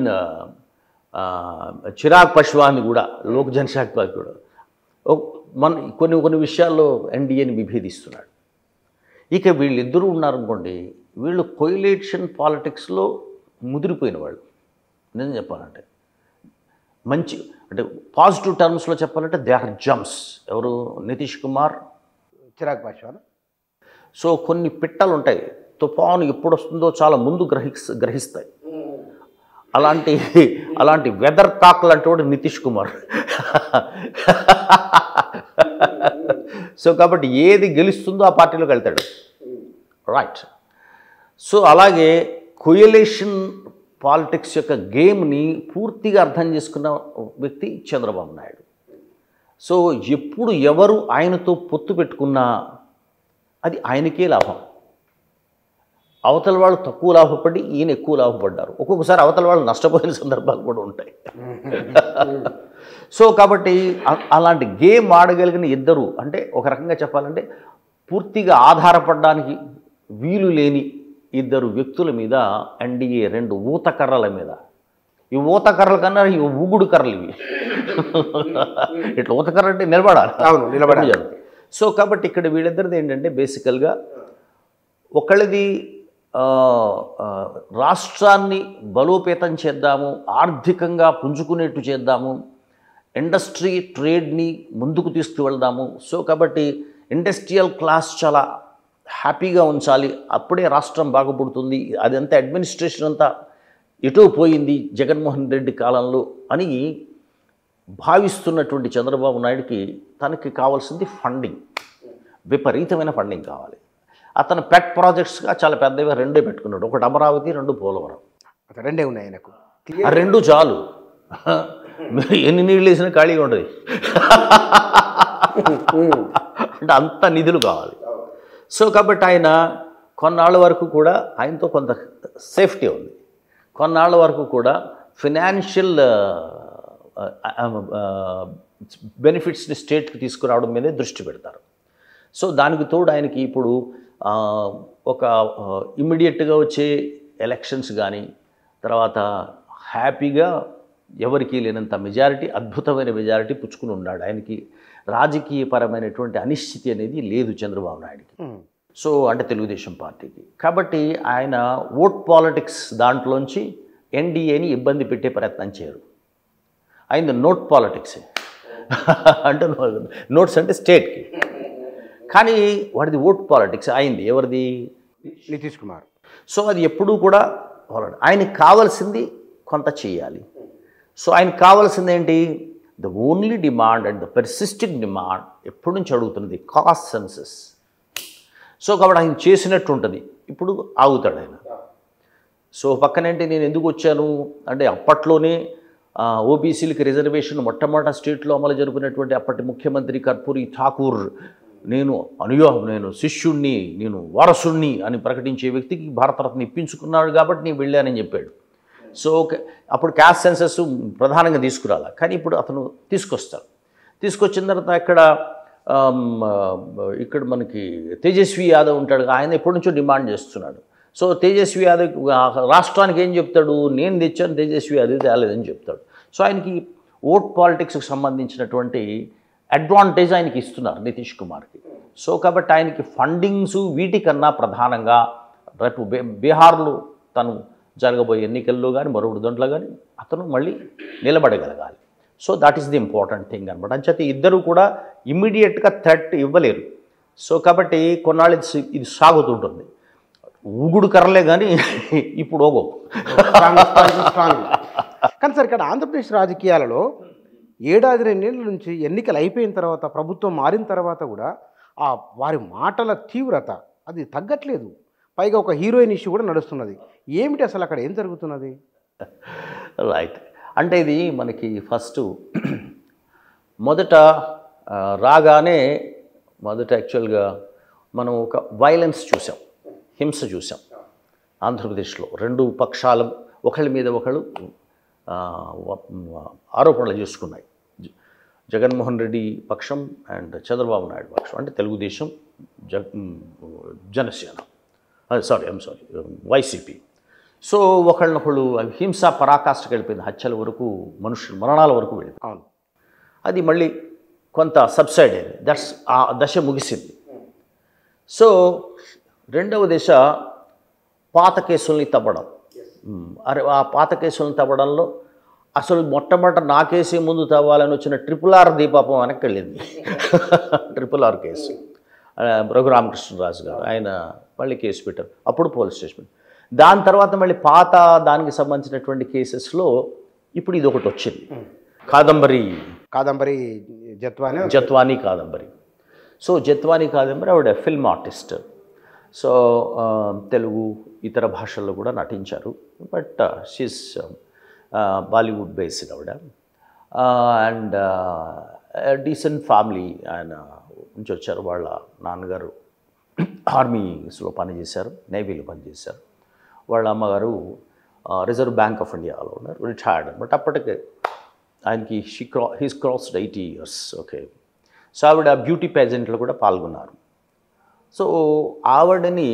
చిరాగ్ పశ్వాన్ని కూడా లోక్ జనశాఖ పార్టీ కూడా మన కొన్ని విషయాల్లో ఎన్డీఏని విభేదిస్తున్నాడు. ఇక వీళ్ళిద్దరూ ఉన్నారనుకోండి, వీళ్ళు కొయిలేషన్ పాలిటిక్స్లో ముదిరిపోయిన వాళ్ళు. నిజం చెప్పాలంటే మంచి అంటే పాజిటివ్ టర్మ్స్లో చెప్పాలంటే దే ఆర్ జమ్స్. ఎవరు? నితీష్ కుమార్, చిరాగ్ పాశ్వాన్. సో కొన్ని పిట్టలు ఉంటాయి, తుఫాను ఎప్పుడు వస్తుందో చాలా ముందు గ్రహిస్తాయి. అలాంటి వెదర్ టాక్ లాంటి వాడు నితీష్ కుమార్. సో కాబట్టి ఏది గెలుస్తుందో ఆ పార్టీలోకి వెళ్తాడు, రైట్. సో అలాగే కొయిలేషన్ పాలిటిక్స్ యొక్క గేమ్ని పూర్తిగా అర్థం చేసుకున్న వ్యక్తి చంద్రబాబు నాయుడు. సో ఎప్పుడు ఎవరు ఆయనతో పొత్తు పెట్టుకున్నా అది ఆయనకే లాభం. అవతల వాళ్ళు తక్కువ లాభపడి ఈయన ఎక్కువ లాభపడ్డారు. ఒక్కొక్కసారి అవతల వాళ్ళు నష్టపోయిన సందర్భాలు కూడా ఉంటాయి. సో కాబట్టి అలాంటి గేమ్ ఆడగలిగిన ఇద్దరు, అంటే ఒక రకంగా చెప్పాలంటే పూర్తిగా ఆధారపడడానికి వీలు లేని ఇద్దరు వ్యక్తుల మీద ఎన్డీఏ రెండు ఊతకర్రల మీద, ఈ ఊతకర్రల కన్నా ఈ ఊగుడు కర్రలు ఇవి. ఇట్లా ఊతకర్ర అంటే నిలబడాలి. అవును, నిలబడాలి. సో కాబట్టి ఇక్కడ వీళ్ళిద్దరిది ఏంటంటే బేసికల్గా ఒకళ్ళది రాష్ట్రాన్ని బలోపేతం చేద్దాము, ఆర్థికంగా పుంజుకునేట్టు చేద్దాము, ఇండస్ట్రీ ట్రేడ్ని ముందుకు తీసుకువెళ్దాము. సో కాబట్టి ఇండస్ట్రియల్ క్లాస్ చాలా హ్యాపీగా ఉంచాలి, అప్పుడే రాష్ట్రం బాగుపడుతుంది. అదంతా అడ్మినిస్ట్రేషన్ అంతా ఎటో పోయింది జగన్మోహన్ రెడ్డి కాలంలో అని భావిస్తున్నటువంటి చంద్రబాబు నాయుడికి తనకి కావాల్సింది ఫండింగ్, విపరీతమైన ఫండింగ్ కావాలి. అతను పెట్ ప్రాజెక్ట్స్గా చాలా పెద్దగా రెండే పెట్టుకున్నాడు, ఒకటి అమరావతి, రెండు పోలవరం. రెండే ఉన్నాయి ఆయనకు. ఆ రెండు చాలు, ఎన్ని నీళ్ళు వేసినా ఖాళీగా ఉంటుంది. అంటే అంత నిధులు కావాలి. సో కాబట్టి ఆయన కొన్నాళ్ళ వరకు కూడా ఆయనతో కొంత సేఫ్టీ ఉంది, కొన్నాళ్ళ వరకు కూడా ఫినాన్షియల్ బెనిఫిట్స్ని స్టేట్కి తీసుకురావడం మీదే దృష్టి పెడతారు. సో దానికి తోడు ఆయనకి ఇప్పుడు ఒక ఇమ్మీడియట్గా వచ్చే ఎలక్షన్స్ కానీ, తర్వాత హ్యాపీగా ఎవరికి లేనంత మెజారిటీ, అద్భుతమైన మెజారిటీ పుచ్చుకుని ఉన్నాడు. ఆయనకి రాజకీయపరమైనటువంటి అనిశ్చితి అనేది లేదు చంద్రబాబు నాయుడికి. సో అంటే తెలుగుదేశం పార్టీకి. కాబట్టి ఆయన ఓట్ పాలిటిక్స్ దాంట్లోంచి ఎన్డీఏని ఇబ్బంది పెట్టే ప్రయత్నం చేయరు. ఆయన నోట్ పాలిటిక్సే. అంటే నోట్స్ అంటే స్టేట్కి, కానీ వాడిది ఓట్ పాలిటిక్స్ అయింది. ఎవరిది? నితీష్ కుమార్. సో అది ఎప్పుడూ కూడా ఆయనకి కావాల్సింది కొంత చేయాలి. సో ఆయనకు కావాల్సింది ఏంటి? The only demand and the persistent demand ఎప్పటి నుంచి అడుగుతున్నది కాస్ట్ సెన్సస్. సో కాబట్టి ఆయన చేసినట్టు ఉంటుంది, ఇప్పుడు ఆగుతాడు ఆయన. సో పక్కనేంటి నేను ఎందుకు వచ్చాను అంటే అప్పట్లోనే ఓబీసీలకి రిజర్వేషన్ మొట్టమొదటి స్టేట్లో అమలు జరిపినటువంటి అప్పటి ముఖ్యమంత్రి కర్పూరి ఠాకూర్ నేను శిష్యుణ్ణి, నేను వారసుణ్ణి అని ప్రకటించే వ్యక్తికి భారతరత్న ఇప్పించుకున్నాడు కాబట్టి నేను వెళ్ళానని చెప్పాడు. సో అప్పుడు క్యాస్ట్ సెన్సస్ ప్రధానంగా తీసుకురాలి, కానీ ఇప్పుడు అతను తీసుకొచ్చిన తర్వాత ఇక్కడ మనకి తేజస్వి యాదవ్ ఉంటాడు, ఆయన ఎప్పటి నుంచో డిమాండ్ చేస్తున్నాడు. సో తేజస్వి యాదవ్ రాష్ట్రానికి ఏం చెప్తాడు? నేను తెచ్చాను, తేజస్వి యాదవ్ తేలేదని చెప్తాడు. సో ఆయనకి ఓట్ పాలిటిక్స్కి సంబంధించినటువంటి అడ్వాంటేజ్ ఆయనకి ఇస్తున్నారు నితీష్ కుమార్కి. సో కాబట్టి ఆయనకి ఫండింగ్స్ వీటికన్నా ప్రధానంగా రేపు బీహార్లో తను జరగబోయే ఎన్నికల్లో కానీ మరొకటి దాంట్లో కానీ అతను మళ్ళీ నిలబడగలగాలి. So that is the important thing అనమాట. అంచేత ఇద్దరు కూడా ఇమ్మీడియట్గా థ్రెట్ ఇవ్వలేరు. సో కాబట్టి కొన్నాళ్ళు ఇది సాగుతుంటుంది. ఊగుడు కర్రలే కానీ ఇప్పుడు ఓగో స్ట్రాంగ్. కానీ సార్ ఇక్కడ ఆంధ్రప్రదేశ్ రాజకీయాలలో ఏడాది 2 ఏళ్ల నుంచి ఎన్నికలు అయిపోయిన తర్వాత ప్రభుత్వం మారిన తర్వాత కూడా వారి మాటల తీవ్రత అది తగ్గట్లేదు. పైగా ఒక హీరోయిన్ ఇష్యూ కూడా నడుస్తున్నది. ఏమిటి అసలు అక్కడ ఏం జరుగుతున్నది? రైట్. అంటే ఇది మనకి ఫస్ట్ మొదట రాగానే మొదట యాక్చువల్గా మనం ఒక వైలెన్స్ చూసాం, హింస చూసాం ఆంధ్రప్రదేశ్లో. 2 పక్షాలు ఒకళ్ళ మీద ఒకళ్ళు ఆరోపణలు చేసుకున్నాయి. జగన్మోహన్ రెడ్డి పక్షం అండ్ చంద్రబాబు నాయుడు పక్షం, అంటే తెలుగుదేశం, జనసేన, వైసీపీ. సో ఒకళ్ళనొకళ్ళు హింస పరాకాష్ఠకి వెళ్ళిపోయింది, హత్యల వరకు, మరణాల వరకు వెళ్ళింది. అవును. అది మళ్ళీ కొంత సబ్సైడ్ అయింది, ఆ దశ ముగిసింది. సో రెండవ దశ పాత కేసుల్ని తవ్వడం. ఆ పాత కేసులను తవ్వడంలో అసలు మొట్టమొదట నా కేసే ముందు తవ్వాలని వచ్చిన RRR దీపాపం వెనక్కి వెళ్ళింది. RRR కేసు రఘురామకృష్ణరాజు గారు ఆయన మళ్ళీ కేసు పెట్టారు, అప్పుడు పోలీస్ స్టేషన్. దాని తర్వాత మళ్ళీ పాత దానికి సంబంధించినటువంటి కేసెస్లో ఇప్పుడు ఇది ఒకటి వచ్చింది, కాదంబరి జత్వానీ కాదంబరి. సో జత్వానీ కాదంబరి ఆవిడ ఫిల్మ్ ఆర్టిస్ట్. సో తెలుగు ఇతర భాషల్లో కూడా నటించారు. బట్ షీస్ బాలీవుడ్ బేస్డ్ ఆవిడ. అండ్ డీసెంట్ ఫ్యామిలీ ఆయన నుంచి వచ్చారు. వాళ్ళ నాన్నగారు ఆర్మీస్లో పనిచేశారు, నేవీలో పనిచేశారు. వాళ్ళ అమ్మగారు రిజర్వ్ బ్యాంక్ ఆఫ్ ఇండియాలో ఉన్నారు, రిటైర్డ్. బట్ అప్పటికే ఆయనకి he's crossed 80 years. Okay. So ఆవిడ బ్యూటీ పేజెంట్లో కూడా పాల్గొన్నారు. సో ఆవిడని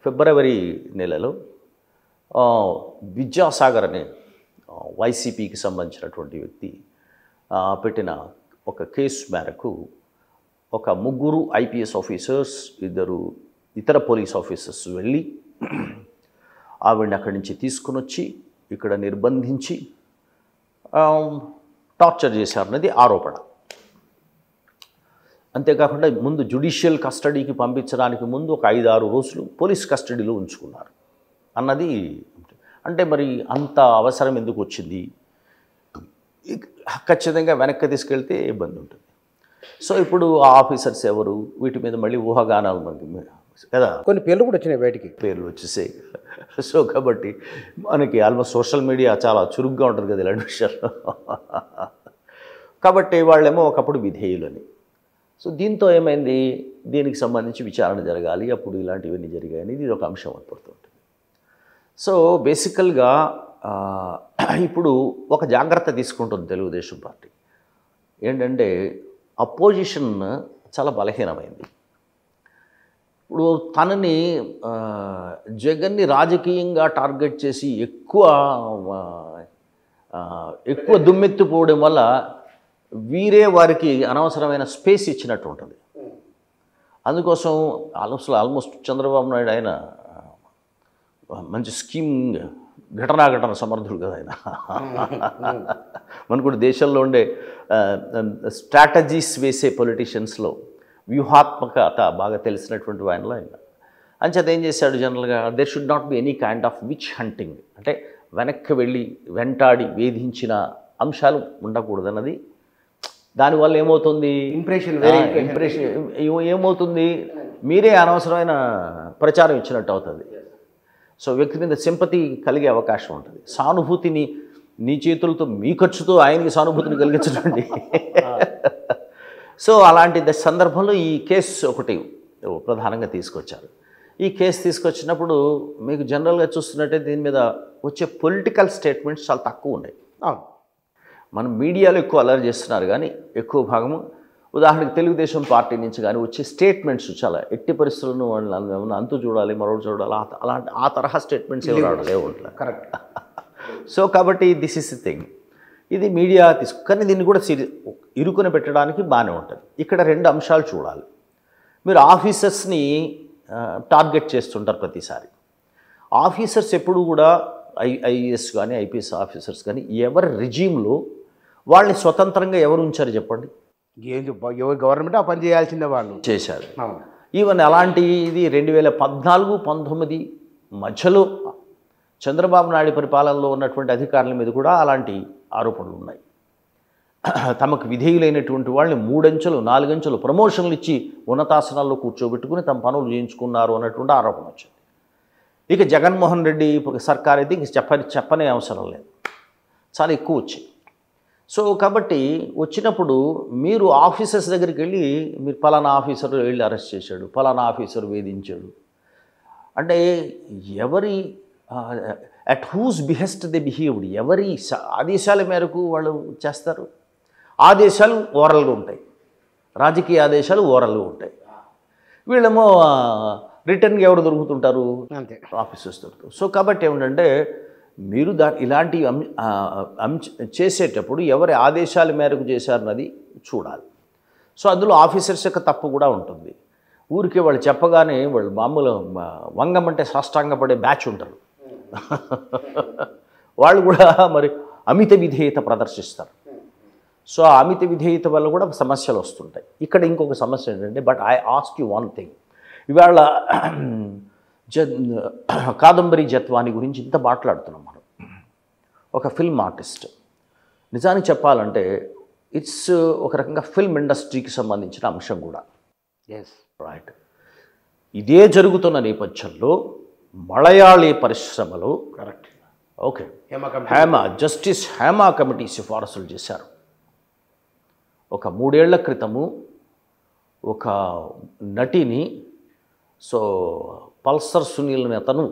ఫిబ్రవరి నెలలో విద్యాసాగర్ అనే వైసీపీకి సంబంధించినటువంటి వ్యక్తి పెట్టిన ఒక కేసు మేరకు ఒక 3 IPS ఆఫీసర్స్, 2 ఇతర పోలీస్ ఆఫీసర్స్ వెళ్ళి ఆవిడని అక్కడి నుంచి తీసుకుని వచ్చి ఇక్కడ నిర్బంధించి టార్చర్ చేశారన్నది ఆరోపణ. అంతేకాకుండా ముందు జ్యుడిషియల్ కస్టడీకి పంపించడానికి ముందు ఒక 5-6 రోజులు పోలీస్ కస్టడీలో ఉంచుకున్నారు అన్నది. అంటే మరి అంత అవసరం ఎందుకు వచ్చింది? ఖచ్చితంగా వెనక్కి తీసుకెళ్తే ఇబ్బంది ఉంటుంది. సో ఇప్పుడు ఆ ఆఫీసర్స్ ఎవరు, వీటి మీద మళ్ళీ ఊహాగానాలు మనకి కదా, కొన్ని పేర్లు కూడా వచ్చినాయి, బయటికి పేర్లు వచ్చేసాయి. సో కాబట్టి మనకి ఆల్మోస్ట్ సోషల్ మీడియా చాలా చురుగ్గా ఉంటుంది కదా ఇలాంటి విషయాలు. కాబట్టి వాళ్ళేమో ఒకప్పుడు విధేయులని. సో దీంతో ఏమైంది, దీనికి సంబంధించి విచారణ జరగాలి, అప్పుడు ఇలాంటివన్నీ జరిగాయని ఇది ఒక అంశం ఏర్పడుతుంటుంది. సో బేసికల్గా ఇప్పుడు ఒక జాగ్రత్త తీసుకుంటుంది తెలుగుదేశం పార్టీ. ఏంటంటే అపోజిషన్ చాలా బలహీనమైంది. ఇప్పుడు తనని జగన్ని రాజకీయంగా టార్గెట్ చేసి ఎక్కువ దుమ్మెత్తిపోవడం వల్ల వీరే వారికి అనవసరమైన స్పేస్ ఇచ్చినట్టు ఉంటుంది. అందుకోసం ఆల్మోస్ట్ చంద్రబాబు నాయుడు ఆయన మంచి స్కీమింగ్ ఘటన సమర్థుడు కదా ఆయన. మనకు కూడా దేశంలో ఉండే స్ట్రాటజీస్ వేసే పొలిటీషియన్స్లో వ్యూహాత్మకత బాగా తెలిసినటువంటి ఆయనలో ఆయన. అంచేత ఏం చేశాడు, జనరల్గా there should not be any kind of witch hunting, అంటే వెనక్కి వెళ్ళి వెంటాడి వేధించిన అంశాలు ఉండకూడదన్నది. దానివల్ల ఏమవుతుంది, ఇంప్రెషన్ ఏమవుతుంది, మీరే అనవసరమైన ప్రచారం ఇచ్చినట్టు అవుతుంది. సో వ్యక్తి మీద సింపతి కలిగే అవకాశం ఉంటుంది. సానుభూతిని నీ చేతులతో మీ ఖర్చుతో ఆయనకి సానుభూతిని కలిగించండి. సో అలాంటి సందర్భంలో ఈ కేసు ఒకటి ప్రధానంగా తీసుకొచ్చారు. ఈ కేసు తీసుకొచ్చినప్పుడు మీకు జనరల్గా చూస్తున్నట్టే దీని మీద వచ్చే పొలిటికల్ స్టేట్మెంట్స్ చాలా తక్కువ ఉన్నాయి. మనం మీడియాలో ఎక్కువ అలర్ట్ చేస్తున్నారు, కానీ ఎక్కువ భాగము ఉదాహరణకి తెలుగుదేశం పార్టీ నుంచి కానీ వచ్చే స్టేట్మెంట్స్ చాలా ఎట్టి పరిస్థితులను వాళ్ళని అంతు చూడాలి, మరొకటి చూడాలి, అలాంటి ఆ తరహా స్టేట్మెంట్స్ ఏమి రావడం లేవు. కరెక్ట్. సో కాబట్టి దిస్ ఇస్ ది థింగ్. ఇది మీడియా కానీ దీన్ని కూడా ఇరుకుని పెట్టడానికి బాగానే ఉంటుంది. ఇక్కడ 2 అంశాలు చూడాలి. మీరు ఆఫీసర్స్ని టార్గెట్ చేస్తుంటారు ప్రతిసారి. ఆఫీసర్స్ ఎప్పుడు కూడా ఐఏఎస్ కానీ ఐపీఎస్ ఆఫీసర్స్ కానీ ఎవరి రిజీమ్లో వాళ్ళని స్వతంత్రంగా ఎవరు ఉంచారు చెప్పండి? ఎవరు గవర్నమెంట్ ఆ పని చేయాల్సిందే వాళ్ళు చేశారు. ఈవెన్ అలాంటి ఇది 2014-19 మధ్యలో చంద్రబాబు నాయుడు పరిపాలనలో ఉన్నటువంటి అధికారుల మీద కూడా అలాంటి ఆరోపణలు ఉన్నాయి. తమకు విధేయులైనటువంటి వాళ్ళని 3 అంచెలు 4 అంచెలు ప్రమోషన్లు ఇచ్చి ఉన్నతాసనాల్లో కూర్చోబెట్టుకుని తమ పనులు చేయించుకున్నారు అన్నటువంటి ఆరోపణ వచ్చింది. ఇక జగన్మోహన్ రెడ్డి సర్కార్ అయితే ఇంక చెప్పనే అవసరం లేదు, చాలా ఎక్కువ వచ్చాయి. సో కాబట్టి వచ్చినప్పుడు మీరు ఆఫీసర్స్ దగ్గరికి వెళ్ళి మీరు పలానా ఆఫీసర్ వెళ్ళి అరెస్ట్ చేశాడు, పలానా ఆఫీసర్ వేధించాడు అంటే ఎవరి at whose behest they behaved, ఎవరి ఆదేశాల మేరకు వాళ్ళు చేస్తారు. ఆదేశాలు ఓరల్గా ఉంటాయి, రాజకీయ ఆదేశాలు ఓరల్గా ఉంటాయి. వీళ్ళేమో రిటర్న్గా ఎవరు దొరుకుతుంటారు, అంతే ఆఫీసర్స్ దొరుకుతారు. సో కాబట్టి ఏమిటంటే మీరు ఇలాంటి చేసేటప్పుడు ఎవరి ఆదేశాల మేరకు చేశారన్నది చూడాలి. సో అందులో ఆఫీసర్స్ యొక్క తప్పు కూడా ఉంటుంది. ఊరికే వాళ్ళు చెప్పగానే వాళ్ళు మామూలు వంగమంటే సాష్టాంగపడే బ్యాచ్ ఉంటారు, వాళ్ళు కూడా మరి అమిత విధేయత ప్రదర్శిస్తారు. సో ఆ అమిత విధేయత వల్ల కూడా సమస్యలు వస్తుంటాయి. ఇక్కడ ఇంకొక సమస్య ఏంటంటే, but I ask you one thing, ఇవాళ కాదంబరి జత్వాని గురించి ఇంత మాట్లాడుతున్నాం మనం. ఒక ఫిల్మ్ ఆర్టిస్ట్, నిజానికి చెప్పాలంటే ఇట్స్ ఒక రకంగా ఫిల్మ్ ఇండస్ట్రీకి సంబంధించిన అంశం కూడా. Yes right. ఇదే జరుగుతున్న నేపథ్యంలో మలయాళీ పరిశ్రమలో correct okay justice Hema committee సిఫారసులు చేశారు. ఒక 3 ఏళ్ల క్రితము ఒక నటిని, సో పల్సర్ సునీల్ అనే అతను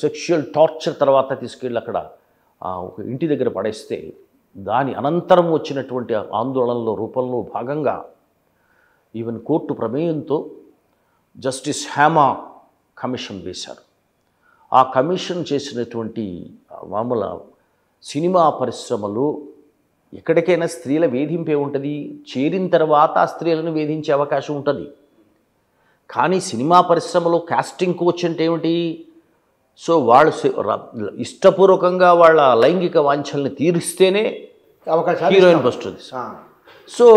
సెక్షువల్ టార్చర్ తర్వాత తీసుకెళ్ళి అక్కడ ఒక ఇంటి దగ్గర పడేస్తే దాని అనంతరం వచ్చినటువంటి ఆందోళనలో రూపంలో భాగంగా ఈవెన్ కోర్టు ప్రమేయంతో జస్టిస్ హేమా కమిషన్ వేశారు. ఆ కమిషన్ చేసినటువంటి మామూలు సినిమా పరిశ్రమలో ఎక్కడికైనా స్త్రీల వేధింపే ఉంటుంది, చేరిన తర్వాత ఆ స్త్రీలను వేధించే అవకాశం ఉంటుంది. కానీ సినిమా పరిశ్రమలో కాస్టింగ్ కోచ్ అంటే ఏమిటి, సో వాళ్ళు ఇష్టపూర్వకంగా వాళ్ళ లైంగిక వాంఛల్ని తీరిస్తేనే అవకాశాలు హీరోయిన్ వస్తుంది. సో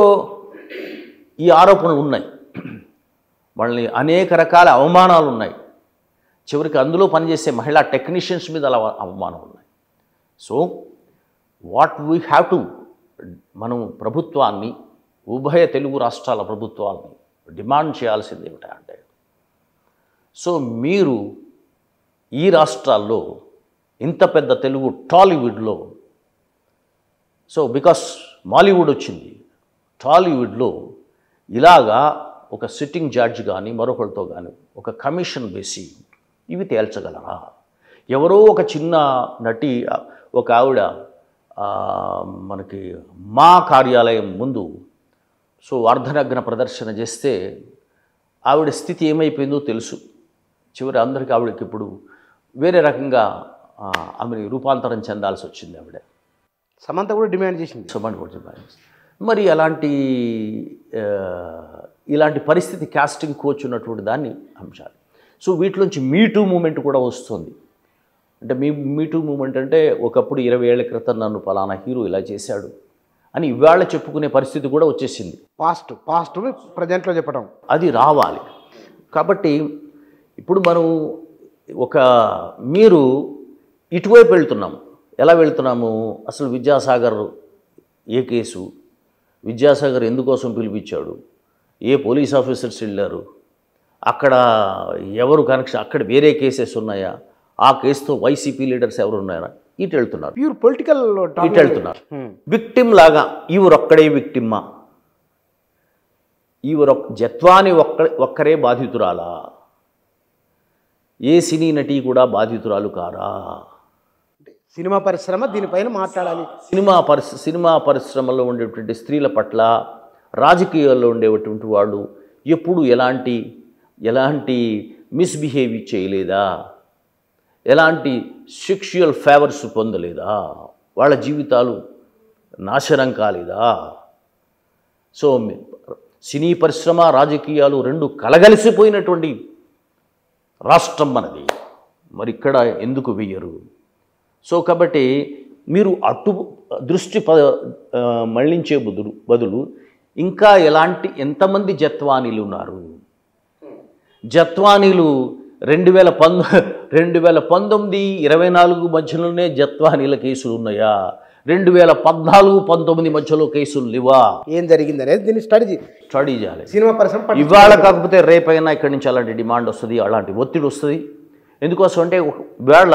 ఈ ఆరోపణలు ఉన్నాయి, వాళ్ళని అనేక రకాల అవమానాలు ఉన్నాయి, చివరికి అందులో పనిచేసే మహిళా టెక్నీషియన్స్ మీద అలా అవమానాలు ఉన్నాయి. So what we have to, మనం ప్రభుత్వాన్ని, ఉభయ తెలుగు రాష్ట్రాల ప్రభుత్వాన్ని డిమాండ్ చేయాల్సింది ఏమిటంటే, సో మీరు ఈ రాష్ట్రాల్లో ఇంత పెద్ద తెలుగు టాలీవుడ్లో, సో బికాస్ మాలీవుడ్ వచ్చింది, టాలీవుడ్లో ఇలాగా ఒక సిట్టింగ్ జడ్జ్ కానీ మరొకరితో కానీ ఒక కమిషన్ వేసి ఇవి తేల్చగలరా? ఎవరో ఒక చిన్న నటి, ఒక ఆవిడ మనకి మా కార్యాలయం ముందు సో అర్ధనగ్న ప్రదర్శన చేస్తే ఆవిడ స్థితి ఏమైపోయిందో తెలుసు. చివరి అందరికీ ఆవిడకి ఇప్పుడు వేరే రకంగా ఆమెని రూపాంతరం చెందాల్సి వచ్చింది. ఆవిడ సమంత కూడా డిమాండ్ చేసింది, సమంత కూడా డిమాండ్ చేసింది. మరి ఇలాంటి పరిస్థితి కాస్టింగ్ కోచ్ ఉన్నటువంటి దాన్ని అంశాలు. సో వీటిలోంచి మీటూ మూమెంట్ కూడా వస్తుంది. అంటే మీటూ మూమెంట్ అంటే ఒకప్పుడు 20 ఏళ్ల క్రితం నన్ను పలానా హీరో ఇలా చేశాడు అని ఇవాళ చెప్పుకునే పరిస్థితి కూడా వచ్చేసింది. పాస్ట్ ప్రజెంట్లో చెప్పడం అది రావాలి. కాబట్టి ఇప్పుడు మనం మీరు ఇటువైపు వెళ్తున్నాము. ఎలా వెళ్తున్నాము? అసలు విద్యాసాగర్ ఏ కేసు, విద్యాసాగర్ ఎందుకోసం పిలిపించాడు, ఏ పోలీస్ ఆఫీసర్స్ వెళ్ళారు, అక్కడ ఎవరు కనెక్షన్, అక్కడ వేరే కేసెస్ ఉన్నాయా, ఆ కేసుతో వైసీపీ లీడర్స్ ఎవరు ఉన్నారా, ఇటు వెళ్తున్నారు. ప్యూర్ పొలిటికల్ ఇటు వెళ్తున్నారు. విక్టిమ్ లాగా ఈవరొక్కడే విక్టిమ్మా, జత్వాని ఒక్కరే బాధితురాలా, ఏ సినీ నటి కూడా బాధితురాలు కారా? సినిమా పరిశ్రమ దీనిపైన మాట్లాడాలి. సినిమా పరిశ్రమలో ఉండేటువంటి స్త్రీల పట్ల రాజకీయాల్లో ఉండేటువంటి వాళ్ళు ఎప్పుడు ఎలాంటి మిస్బిహేవ్ చేయలేదా, ఎలాంటి సెక్షువల్ ఫేవర్స్ పొందలేదా, వాళ్ళ జీవితాలు నాశనం కాలేదా? సో సినీ పరిశ్రమ రాజకీయాలు రెండు కలగలిసిపోయినటువంటి రాష్ట్రం మనది. మరి ఇక్కడ ఎందుకు వెయ్యరు? సో కాబట్టి మీరు అటు దృష్టి మళ్లించే బదులు ఇంకా ఎంతమంది జత్వానీలు ఉన్నారు? జత్వానీలు 2019-24 మధ్యలోనే జత్వానీల కేసులు ఉన్నాయా? 2014-19 మధ్యలో కేసులు లేవా? ఏం జరిగింది అనేది దీన్ని స్టడీ చేయాలి. సినిమా పరిశ్రమ ఇవాళ కాకపోతే రేపైనా ఇక్కడి నుంచి అలాంటి డిమాండ్ వస్తుంది, అలాంటి ఒత్తిడి వస్తుంది. ఎందుకోసం అంటే ఒకవేళ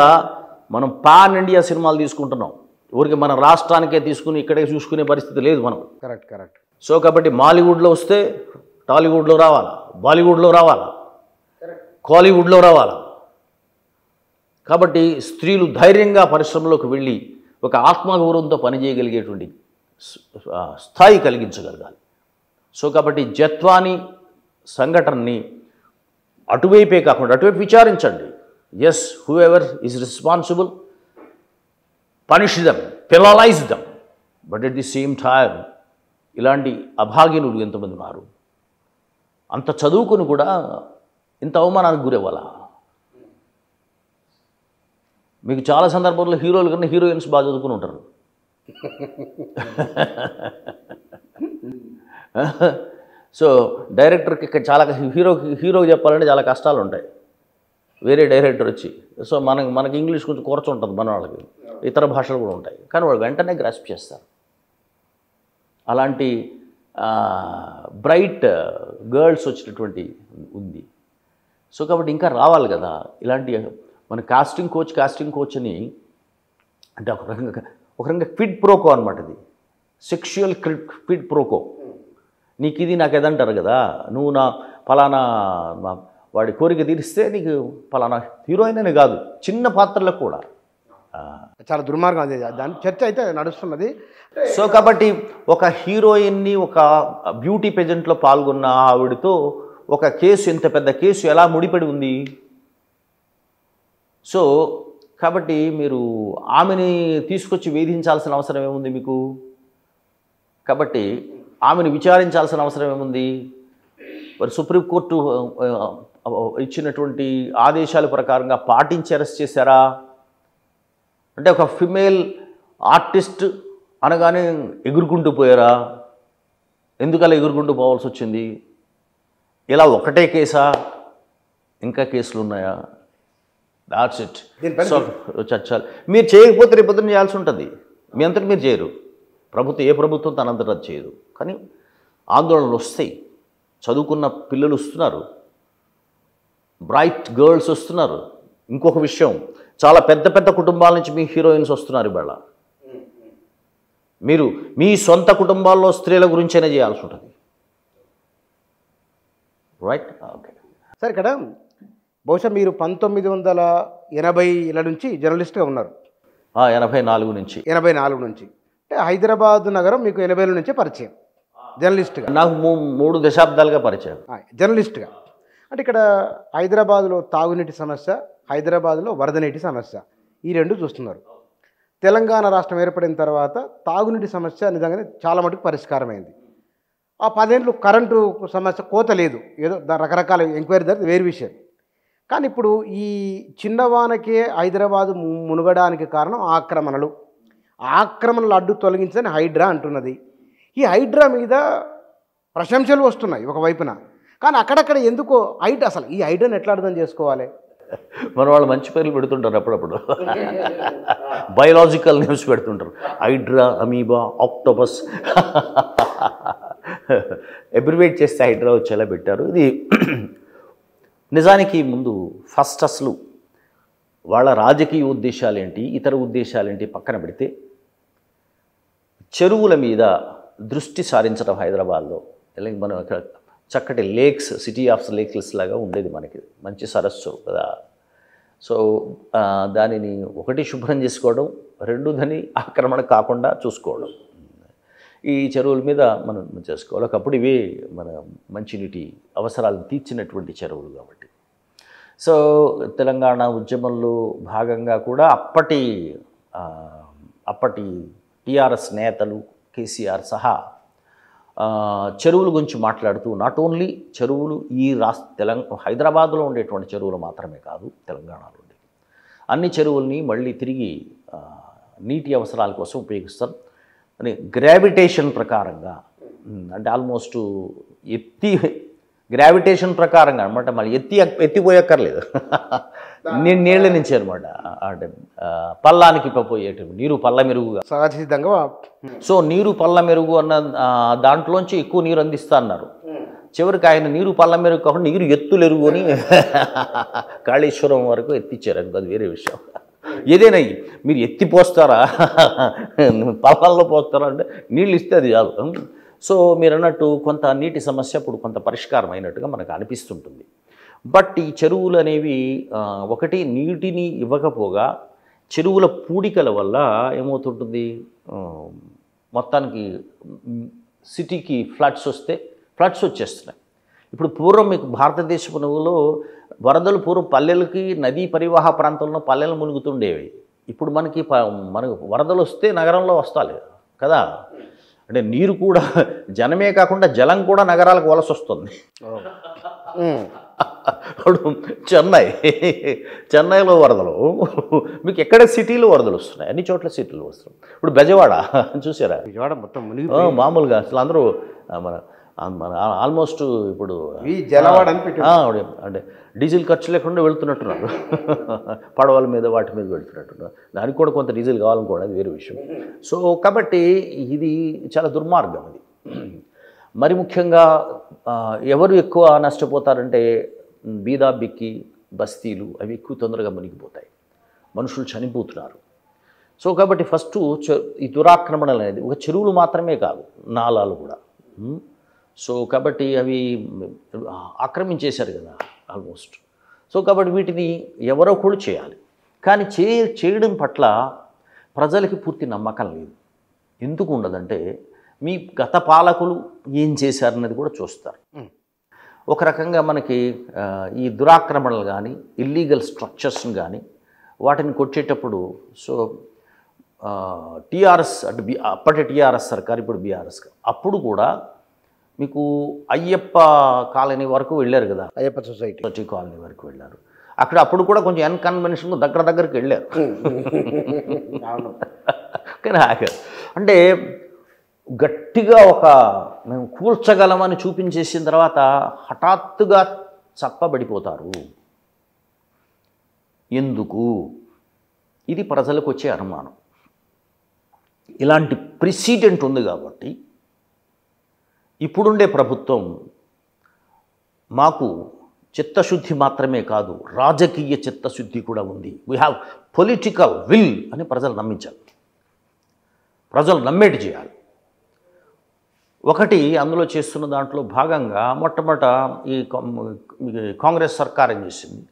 మనం పాన్ ఇండియా సినిమాలు తీసుకుంటున్నాం, ఊరికి మన రాష్ట్రానికే తీసుకుని ఇక్కడే చూసుకునే పరిస్థితి లేదు మనం. కరెక్ట్. సో కాబట్టి మాలీవుడ్లో వస్తే టాలీవుడ్లో రావాలా, బాలీవుడ్లో రావాలా, కాలీవుడ్లో రావాలా. కాబట్టి స్త్రీలు ధైర్యంగా పరిశ్రమలోకి వెళ్ళి ఒక ఆత్మగౌరవంతో పనిచేయగలిగేటువంటి స్థాయి కలిగించగలగాలి. సో కాబట్టి జత్వాని సంఘటనని అటువైపే కాకుండా అటువైపు విచారించండి. Yes, whoever is responsible, punish them, penalize them. But at the same time ఇలాంటి అభాగ్యులు ఎంతమంది ఉన్నారు? అంత చదువుకుని కూడా ఇంత అవమానానికి గురవ్వాలా? మీకు చాలా సందర్భాల్లో హీరోలు కన్నా హీరోయిన్స్ బాగా చదువుకుని ఉంటారు. సో డైరెక్టర్కి చాలా హీరోకి చెప్పాలంటే చాలా కష్టాలు ఉంటాయి. వేరే డైరెక్టర్ వచ్చి, సో మనకి ఇంగ్లీష్ కొంచెం కూర్చు ఉంటుంది, మన వాళ్ళకి ఇతర భాషలు కూడా ఉంటాయి, కానీ వాళ్ళు వెంటనే గ్రాస్ప్ చేస్తారు. అలాంటి బ్రైట్ గర్ల్స్ వచ్చినటువంటి ఉంది. సో కాబట్టి ఇంకా రావాలి కదా ఇలాంటి. మన కాస్టింగ్ కోచ్ అని అంటే ఒక రకంగా క్విడ్ ప్రోకో అనమాట. ఇది సెక్షువల్ క్విడ్ ప్రోకో. నీకు ఇది నాకు ఎదంటారు కదా, నువ్వు నా ఫలానా వాడి కోరిక తీరిస్తే నీకు ఫలానా హీరోయిన్ అని కాదు, చిన్న పాత్రలకు కూడా చాలా దుర్మార్గం. అదే దాని చర్చ అయితే నడుస్తున్నది. సో కాబట్టి ఒక హీరోయిన్ని ఒక బ్యూటీ పెజెంట్లో పాల్గొన్న ఆవిడతో ఒక కేసు, ఇంత పెద్ద కేసు ఎలా ముడిపడి ఉంది? సో కాబట్టి మీరు ఆమెని తీసుకొచ్చి వేధించాల్సిన అవసరం ఏముంది మీకు? కాబట్టి ఆమెను విచారించాల్సిన అవసరం ఏముంది? మరి సుప్రీంకోర్టు ఇచ్చినటువంటి ఆదేశాల ప్రకారంగా పాటించి అరెస్ట్ చేశారా? అంటే ఒక ఫిమేల్ ఆర్టిస్ట్ అనగానే ఎగురుకుంటూ పోయారా? ఎందుకలా ఎగురుకుంటూ పోవాల్సి వచ్చింది? ఇలా ఒకటే కేసా, ఇంకా కేసులు ఉన్నాయా? That's it. సో చర్చాలి. మీరు చేయకపోతే రేపొద్దున చేయాల్సి ఉంటుంది. మీ అంతటి మీరు చేయరు. ఏ ప్రభుత్వం తనంతటా చేయదు. కానీ ఆందోళనలు వస్తాయి. చదువుకున్న పిల్లలు వస్తున్నారు, బ్రైట్ గర్ల్స్ వస్తున్నారు. ఇంకొక విషయం, చాలా పెద్ద పెద్ద కుటుంబాల నుంచి మీ హీరోయిన్స్ వస్తున్నారు. ఇవాళ మీరు మీ సొంత కుటుంబాల్లో స్త్రీల గురించైనా చేయాల్సి ఉంటుంది. రైట్? ఓకే సార్, ఇక్కడ బహుశా మీరు 1980ల నుంచి జర్నలిస్ట్గా ఉన్నారు. 84 నుంచి. 84 నుంచి అంటే హైదరాబాద్ నగరం మీకు 80ల నుంచే పరిచయం జర్నలిస్ట్గా? నాకు 3 దశాబ్దాలుగా పరిచయం జర్నలిస్ట్గా. అంటే ఇక్కడ హైదరాబాద్లో తాగునీటి సమస్య, హైదరాబాద్లో వరద నీటి సమస్య, ఈ రెండు చూస్తున్నారు. తెలంగాణ రాష్ట్రం ఏర్పడిన తర్వాత తాగునీటి సమస్య నిజంగానే చాలా మటుకు పరిష్కారమైంది. ఆ 10 ఏళ్ళు కరెంటు సమస్య కోత లేదు, ఏదో రకరకాల ఎంక్వైరీ జరిగింది, వేరు విషయం. కానీ ఇప్పుడు ఈ చిన్నవానకే హైదరాబాదు మునగడానికి కారణం ఆక్రమణలు. ఆక్రమణలు అడ్డు తొలగించని హైడ్రా అంటున్నది. ఈ హైడ్రా మీద ప్రశంసలు వస్తున్నాయి ఒకవైపున, కానీ అక్కడక్కడ ఎందుకో అసలు ఈ హైడ్రాని ఎట్లా అర్థం చేసుకోవాలి? మన వాళ్ళు మంచి పేర్లు పెడుతుంటారు అప్పుడప్పుడు, బయోలాజికల్ నేమ్స్ పెడుతుంటారు. హైడ్రా, అమీబా, ఆక్టోపస్ అబ్రివేట్ చేస్తే హైడ్రా వచ్చేలా పెట్టారు. ఇది నిజానికి ముందు ఫస్ట్ అసలు వాళ్ళ రాజకీయ ఉద్దేశాలేంటి, ఇతర ఉద్దేశాలేంటి పక్కన పెడితే చెరువుల మీద దృష్టి సారించడం హైదరాబాద్లో. మనం చక్కటి లేక్స్, సిటీ ఆఫ్ లేక్స్ లాగా ఉండేది మనకి, మంచి సరస్సు కదా. సో దానిని ఒకటి శుభ్రం చేసుకోవడం, 2 దాన్ని ఆక్రమణ కాకుండా చూసుకోవడం. ఈ చెరువుల మీద మనం చేసుకోవాలి. ఒకప్పుడు ఇవే మన మంచినీటి అవసరాలను తీర్చినటువంటి చెరువులు కాబట్టి. సో తెలంగాణ ఉద్యమంలో భాగంగా కూడా అప్పటి టీఆర్ఎస్ నేతలు కేసీఆర్ సహా చెరువుల గురించి మాట్లాడుతూ, నాట్ ఓన్లీ చెరువులు ఈ హైదరాబాద్లో ఉండేటువంటి చెరువులు మాత్రమే కాదు, తెలంగాణలో ఉండే అన్ని చెరువుల్ని మళ్ళీ తిరిగి నీటి అవసరాల కోసం ఉపయోగిస్తారు అని గ్రావిటేషన్ ప్రకారంగా, అంటే ఆల్మోస్ట్ గ్రావిటేషన్ ప్రకారంగా అనమాట. మళ్ళీ ఎత్తిపోయక్కర్లేదు, నీళ్ళ నుంచి అనమాట. అంటే పల్లానికి పోయేటప్పుడు నీరు పల్ల మెరుగుగా, సహజ సిద్ధంగా. సో నీరు పల్ల మెరుగు అన్న దాంట్లోంచి ఎక్కువ నీరు అందిస్తా అన్నారు. చివరికి ఆయన నీరు పల్ల మెరుగు కాకుండా నీరు ఎత్తులెరుగు అని కాళేశ్వరం వరకు ఎత్తిచ్చారు. అనుకో, అది వేరే విషయం. ఏదైనా మీరు ఎత్తి పోస్తారా, పల్లాల్లో పోస్తారా అంటే నీళ్ళు ఇస్తే అది చాలు. సో మీరు అన్నట్టు కొంత నీటి సమస్య ఇప్పుడు కొంత పరిష్కారం అయినట్టుగా మనకు అనిపిస్తుంటుంది. బట్ ఈ చెరువులు అనేవి ఒకటి నీటిని ఇవ్వకపోగా చెరువుల పూడికల వల్ల ఏమవుతుంటుంది, మొత్తానికి సిటీకి ఫ్లడ్స్ వచ్చేస్తున్నాయి. ఇప్పుడు పూర్వం మీకు భారతదేశంలో వరదలు పూర్వం పల్లెలకి నదీ పరివాహ ప్రాంతంలో పల్లెలు మునుగుతుండేవి. ఇప్పుడు మనకు వరదలు వస్తే నగరంలో వస్తాయి కదా. అంటే నీరు కూడా జనమే కాకుండా జలం కూడా నగరాలకు వలస వస్తుంది. ఇప్పుడు చెన్నైలో వరదలు, మీకు ఎక్కడ సిటీలో వరదలు వస్తున్నాయి, అన్ని చోట్ల సిటీలు వస్తున్నాయి. ఇప్పుడు బెజవాడ చూసారా, విజయవాడ మొత్తం మామూలుగా అసలు అందరూ మన ఆల్మోస్ట్ ఇప్పుడు జలవాడ అంటే డీజిల్ ఖర్చు లేకుండా వెళ్తున్నట్టున్నారు. పడవల మీద వాటి మీద వెళ్తున్నట్టున్నారు. దానికి కూడా కొంత డీజిల్ కావాలనుకోండి, అది వేరే విషయం. సో కాబట్టి ఇది చాలా దుర్మార్గం. అది మరి ముఖ్యంగా ఎవరు ఎక్కువ నష్టపోతారంటే బీదా బిక్కి బస్తీలు, అవి ఎక్కువ తొందరగా మునిగిపోతాయి, మనుషులు చనిపోతున్నారు. సో కాబట్టి ఫస్ట్ ఈ దురాక్రమణలు అనేది ఒక చెరువులు మాత్రమే కాదు, నాలాలు కూడా. సో కాబట్టి అవి ఆక్రమించేశారు కదా ఆల్మోస్ట్. సో కాబట్టి వీటిని ఎవరో కూడా చేయాలి. కానీ చేయడం పట్ల ప్రజలకి పూర్తి నమ్మకం లేదు. ఎందుకు ఉండదంటే మీ గత పాలకులు ఏం చేశారనేది కూడా చూస్తారు. ఒక రకంగా మనకి ఈ దురాక్రమణలు కానీ ఇల్లీగల్ స్ట్రక్చర్స్ని కానీ వాటిని కొట్టేటప్పుడు సో టీఆర్ఎస్ అంటే అప్పటి టీఆర్ఎస్ సర్కార్, ఇప్పుడు బీఆర్ఎస్, అప్పుడు కూడా మీకు అయ్యప్ప కాలనీ వరకు వెళ్ళారు కదా, అయ్యప్ప సొసైటీ కాలనీ వరకు వెళ్ళారు. అప్పుడు కూడా కొంచెం అన్కన్వెన్షన్ దగ్గరికి వెళ్ళారు. కానీ అంటే గట్టిగా మేము కూల్చగలమని చూపించేసిన తర్వాత హఠాత్తుగా చప్పబడిపోతారు. ఎందుకు? ఇది ప్రజలకు వచ్చే అనుమానం. ఇలాంటి ప్రెసిడెంట్ ఉంది కాబట్టి ఇప్పుడుండే ప్రభుత్వం మాకు చిత్తశుద్ధి మాత్రమే కాదు, రాజకీయ చిత్తశుద్ధి కూడా ఉంది, వీ హ్యావ్ పొలిటికల్ విల్ అని ప్రజలు నమ్మించాలి, ప్రజలు నమ్మేటి చేయాలి. ఒకటి అందులో చేస్తున్న దాంట్లో భాగంగా మొట్టమొదట ఈ కాంగ్రెస్ సర్కార్ ఏం చేసింది,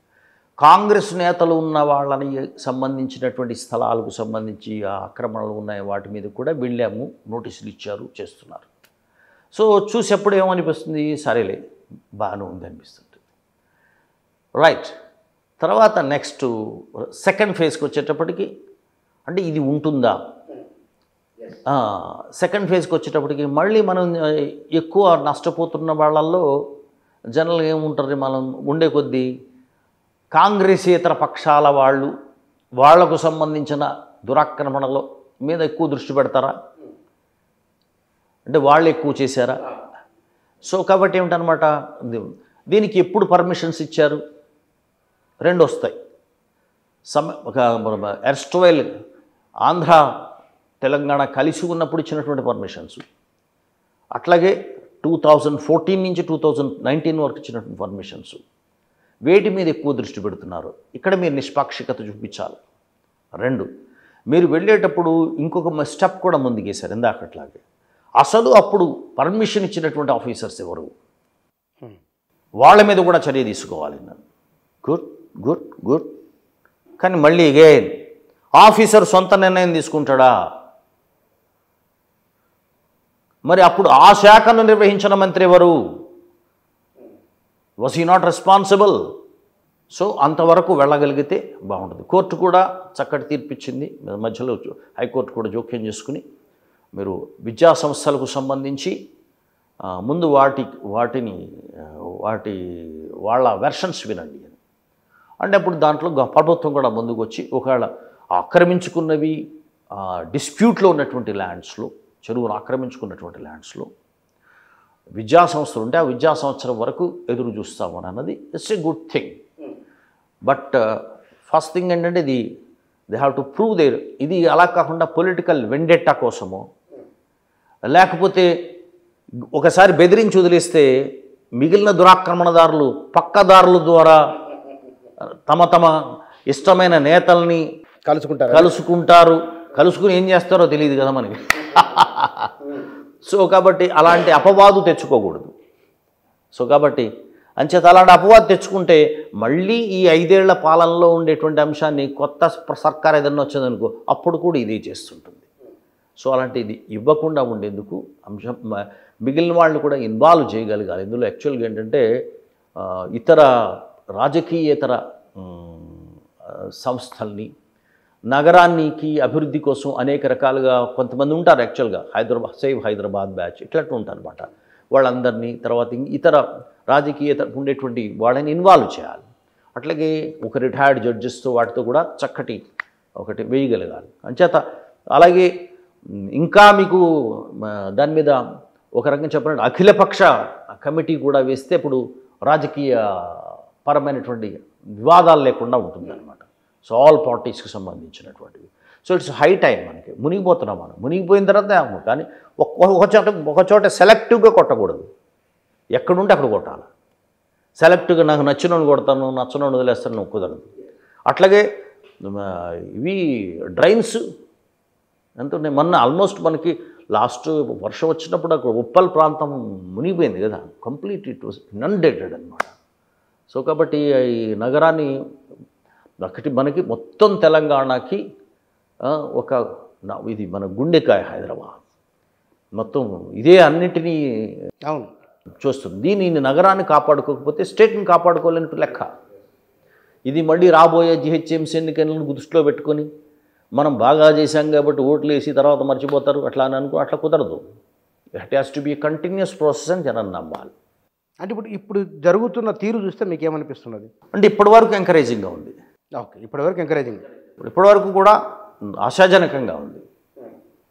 కాంగ్రెస్ నేతలు ఉన్న వాళ్ళని సంబంధించినటువంటి స్థలాలకు సంబంధించి ఆక్రమణలు ఉన్నాయి, వాటి మీద కూడా వెళ్ళాము, నోటీసులు ఇచ్చారు, చేస్తున్నారు. సో చూసేప్పుడు ఏమనిపిస్తుంది, సరేలే బాగానే ఉంది అనిపిస్తుంది. రైట్. తర్వాత నెక్స్ట్ సెకండ్ ఫేజ్కి వచ్చేటప్పటికి అంటే ఇది ఉంటుందా, సెకండ్ ఫేజ్కి వచ్చేటప్పటికి మళ్ళీ మనం ఎక్కువ నష్టపోతున్న వాళ్ళల్లో జనరల్గా ఏముంటుంది, మనం ఉండే కొద్దీ కాంగ్రెసేతర పక్షాల వాళ్లకు సంబంధించిన దురాక్రమణల మీద ఎక్కువ దృష్టి పెడతారా, అంటే వాళ్ళు ఎక్కువ చేశారా. సో కాబట్టి ఏమిటనమాట, దీనికి ఎప్పుడు పర్మిషన్స్ ఇచ్చారు, రెండు వస్తాయి. ఒక ఎర్స్ట్వైల్ ఆంధ్ర తెలంగాణ కలిసి ఉన్నప్పుడు ఇచ్చినటువంటి పర్మిషన్స్, అట్లాగే 2014 నుంచి 2019 వరకు ఇచ్చినటువంటి పర్మిషన్స్, వేటి మీద ఎక్కువ దృష్టి పెడుతున్నారు, ఇక్కడ మీరు నిష్పాక్షికత చూపించాలి. రెండు, మీరు వెళ్ళేటప్పుడు ఇంకొక స్టెప్ కూడా ముందుకేశారు ఇందాకట్లాగే, అసలు అప్పుడు పర్మిషన్ ఇచ్చినటువంటి ఆఫీసర్స్ ఎవరు, వాళ్ళ మీద కూడా చర్య తీసుకోవాలి. Good good good. కానీ మళ్ళీ అగైన్ ఆఫీసర్ సొంత నిర్ణయం తీసుకుంటాడా, మరి అప్పుడు ఆ శాఖను నిర్వహించిన మంత్రి ఎవరు, was he not responsible. So అంతవరకు వెళ్ళగలిగితే బాగుంటుంది. కోర్టు కూడా చక్కటి తీర్పిచ్చింది, మధ్యలో హైకోర్టు కూడా జోక్యం చేసుకుని మీరు విద్యా సంస్థలకు సంబంధించి ముందు వాళ్ళ వెర్షన్స్ వినండి అని. అంటే అప్పుడు దాంట్లో ప్రభుత్వం కూడా ముందుకు వచ్చి ఒకవేళ ఆక్రమించుకున్నవి డిస్ప్యూట్లో ఉన్నటువంటి ల్యాండ్స్లో, చెరువును ఆక్రమించుకున్నటువంటి ల్యాండ్స్లో విద్యా సంస్థలు ఉంటే ఆ విద్యా సంవత్సరం వరకు ఎదురు చూస్తామని అన్నది it's a good thing. But first thing ఏంటంటే they have to prove there. ఇది అలా కాకుండా పొలిటికల్ వెండెట్టా కోసమో లేకపోతే ఒకసారి బెదిరించి వదిలేస్తే మిగిలిన దురాక్రమణదారులు పక్కదారుల ద్వారా తమ ఇష్టమైన నేతల్ని కలుసుకుంటారు. కలుసుకుని ఏం చేస్తారో తెలియదు కదా మనకి. సో కాబట్టి అలాంటి అపవాదు తెచ్చుకోకూడదు. సో కాబట్టి అంచేత అలాంటి అపవాదు తెచ్చుకుంటే మళ్ళీ ఈ 5 ఏళ్ల పాలనలో ఉండేటువంటి అంశాన్ని కొత్త సర్కార్ ఏదన్నా వచ్చిందనుకో అప్పుడు కూడా ఇదే చేస్తుంటుంది. సో అలాంటిది ఇవ్వకుండా ఉండేందుకు అంశం మిగిలిన వాళ్ళు కూడా ఇన్వాల్వ్ చేయగలగాలి. ఇందులో యాక్చువల్గా ఏంటంటే ఇతర రాజకీయేతర సంస్థల్ని నగరానికి అభివృద్ధి కోసం అనేక రకాలుగా కొంతమంది ఉంటారు. యాక్చువల్గా సేవ్ హైదరాబాద్ బ్యాచ్ ఇట్లట్టు ఉంటారనమాట. వాళ్ళందరినీ తర్వాత ఇతర రాజకీయేతర ఉండేటువంటి వాళ్ళని ఇన్వాల్వ్ చేయాలి. అట్లాగే ఒక రిటైర్డ్ జడ్జెస్తో వాటితో కూడా చక్కటి ఒకటి వేయగలగాలి. అంచేత అలాగే ఇంకా మీకు దాని మీద ఒక రకంగా చెప్పాలంటే అఖిలపక్ష కమిటీ కూడా వేస్తే ఇప్పుడు రాజకీయ పరమైనటువంటి వివాదాలు లేకుండా ఉంటుందన్నమాట. సో ఆల్ పార్టీస్కి సంబంధించినటువంటివి. సో ఇట్స్ హై టైం మనకి. మునిగిపోతున్నాం మనం. మునిగిపోయిన తర్వాత కానీ ఒక చోట సెలెక్టివ్గా కొట్టకూడదు. ఎక్కడుంటే అక్కడ కొట్టాలి. సెలెక్టివ్గా నాకు నచ్చినోని కొడతాను, నచ్చనోని వదిలేస్తాను కుదరదు. అట్లాగే ఇవి డ్రైన్స్ ఎంత ఉన్నాయి. మొన్న ఆల్మోస్ట్ మనకి లాస్ట్ వర్షం వచ్చినప్పుడు అక్కడ ఉప్పల్ ప్రాంతం మునిగిపోయింది కదా, కంప్లీట్ ఇట్ వాస్ ఇనండేటెడ్ అనమాట. సో కాబట్టి ఈ నగరాన్ని ఒకటి మనకి మొత్తం తెలంగాణకి ఒక ఇది మన గుండెకాయ హైదరాబాద్ మొత్తం ఇదే అన్నిటినీ అవును చూస్తుంది. దీన్ని నగరాన్ని కాపాడుకోకపోతే స్టేట్ని కాపాడుకోలేని లెక్క. ఇది మళ్ళీ రాబోయే జిహెచ్ఎంసీ ఎన్నికలను దృష్టిలో పెట్టుకొని మనం బాగా చేశాం కాబట్టి ఓట్లు వేసి తర్వాత మర్చిపోతారు అట్లా అని అట్లా కుదరదు. It has to B continuous process అని జనం నమ్మాలి. అంటే ఇప్పుడు జరుగుతున్న తీరు చూస్తే మీకు ఏమనిపిస్తున్నది? అంటే ఇప్పటివరకు ఎంకరేజింగ్గా ఉంది. ఓకే, ఇప్పటివరకు ఎంకరేజింగ్, ఇప్పటివరకు కూడా ఆశాజనకంగా ఉంది.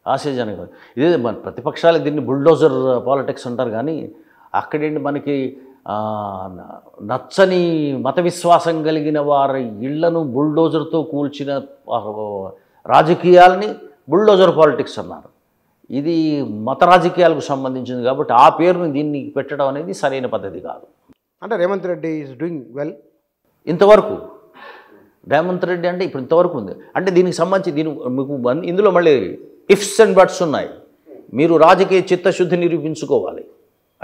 ఆశాజనకంగా ఇదే మన ప్రతిపక్షాలు దీన్ని బుల్డోజర్ పాలిటిక్స్ అంటారు. కానీ అక్కడేంటి మనకి నచ్చని మత విశ్వాసం కలిగిన వారి ఇళ్లను బుల్డోజర్తో కూల్చిన రాజకీయాలని బుల్డోజర్ పాలిటిక్స్ అన్నారు. ఇది మత రాజకీయాలకు సంబంధించింది కాబట్టి ఆ పేరుని దీన్ని పెట్టడం అనేది సరైన పద్ధతి కాదు. అంటే Revanth Reddy is doing well ఇంతవరకు. రేవంత్ రెడ్డి అంటే ఇప్పుడు ఇంతవరకు ఉంది. అంటే దీనికి సంబంధించి మీకు ఇందులో మళ్ళీ ఇఫ్స్ అండ్ బట్స్ ఉన్నాయి. మీరు రాజకీయ చిత్తశుద్ధి నిరూపించుకోవాలి.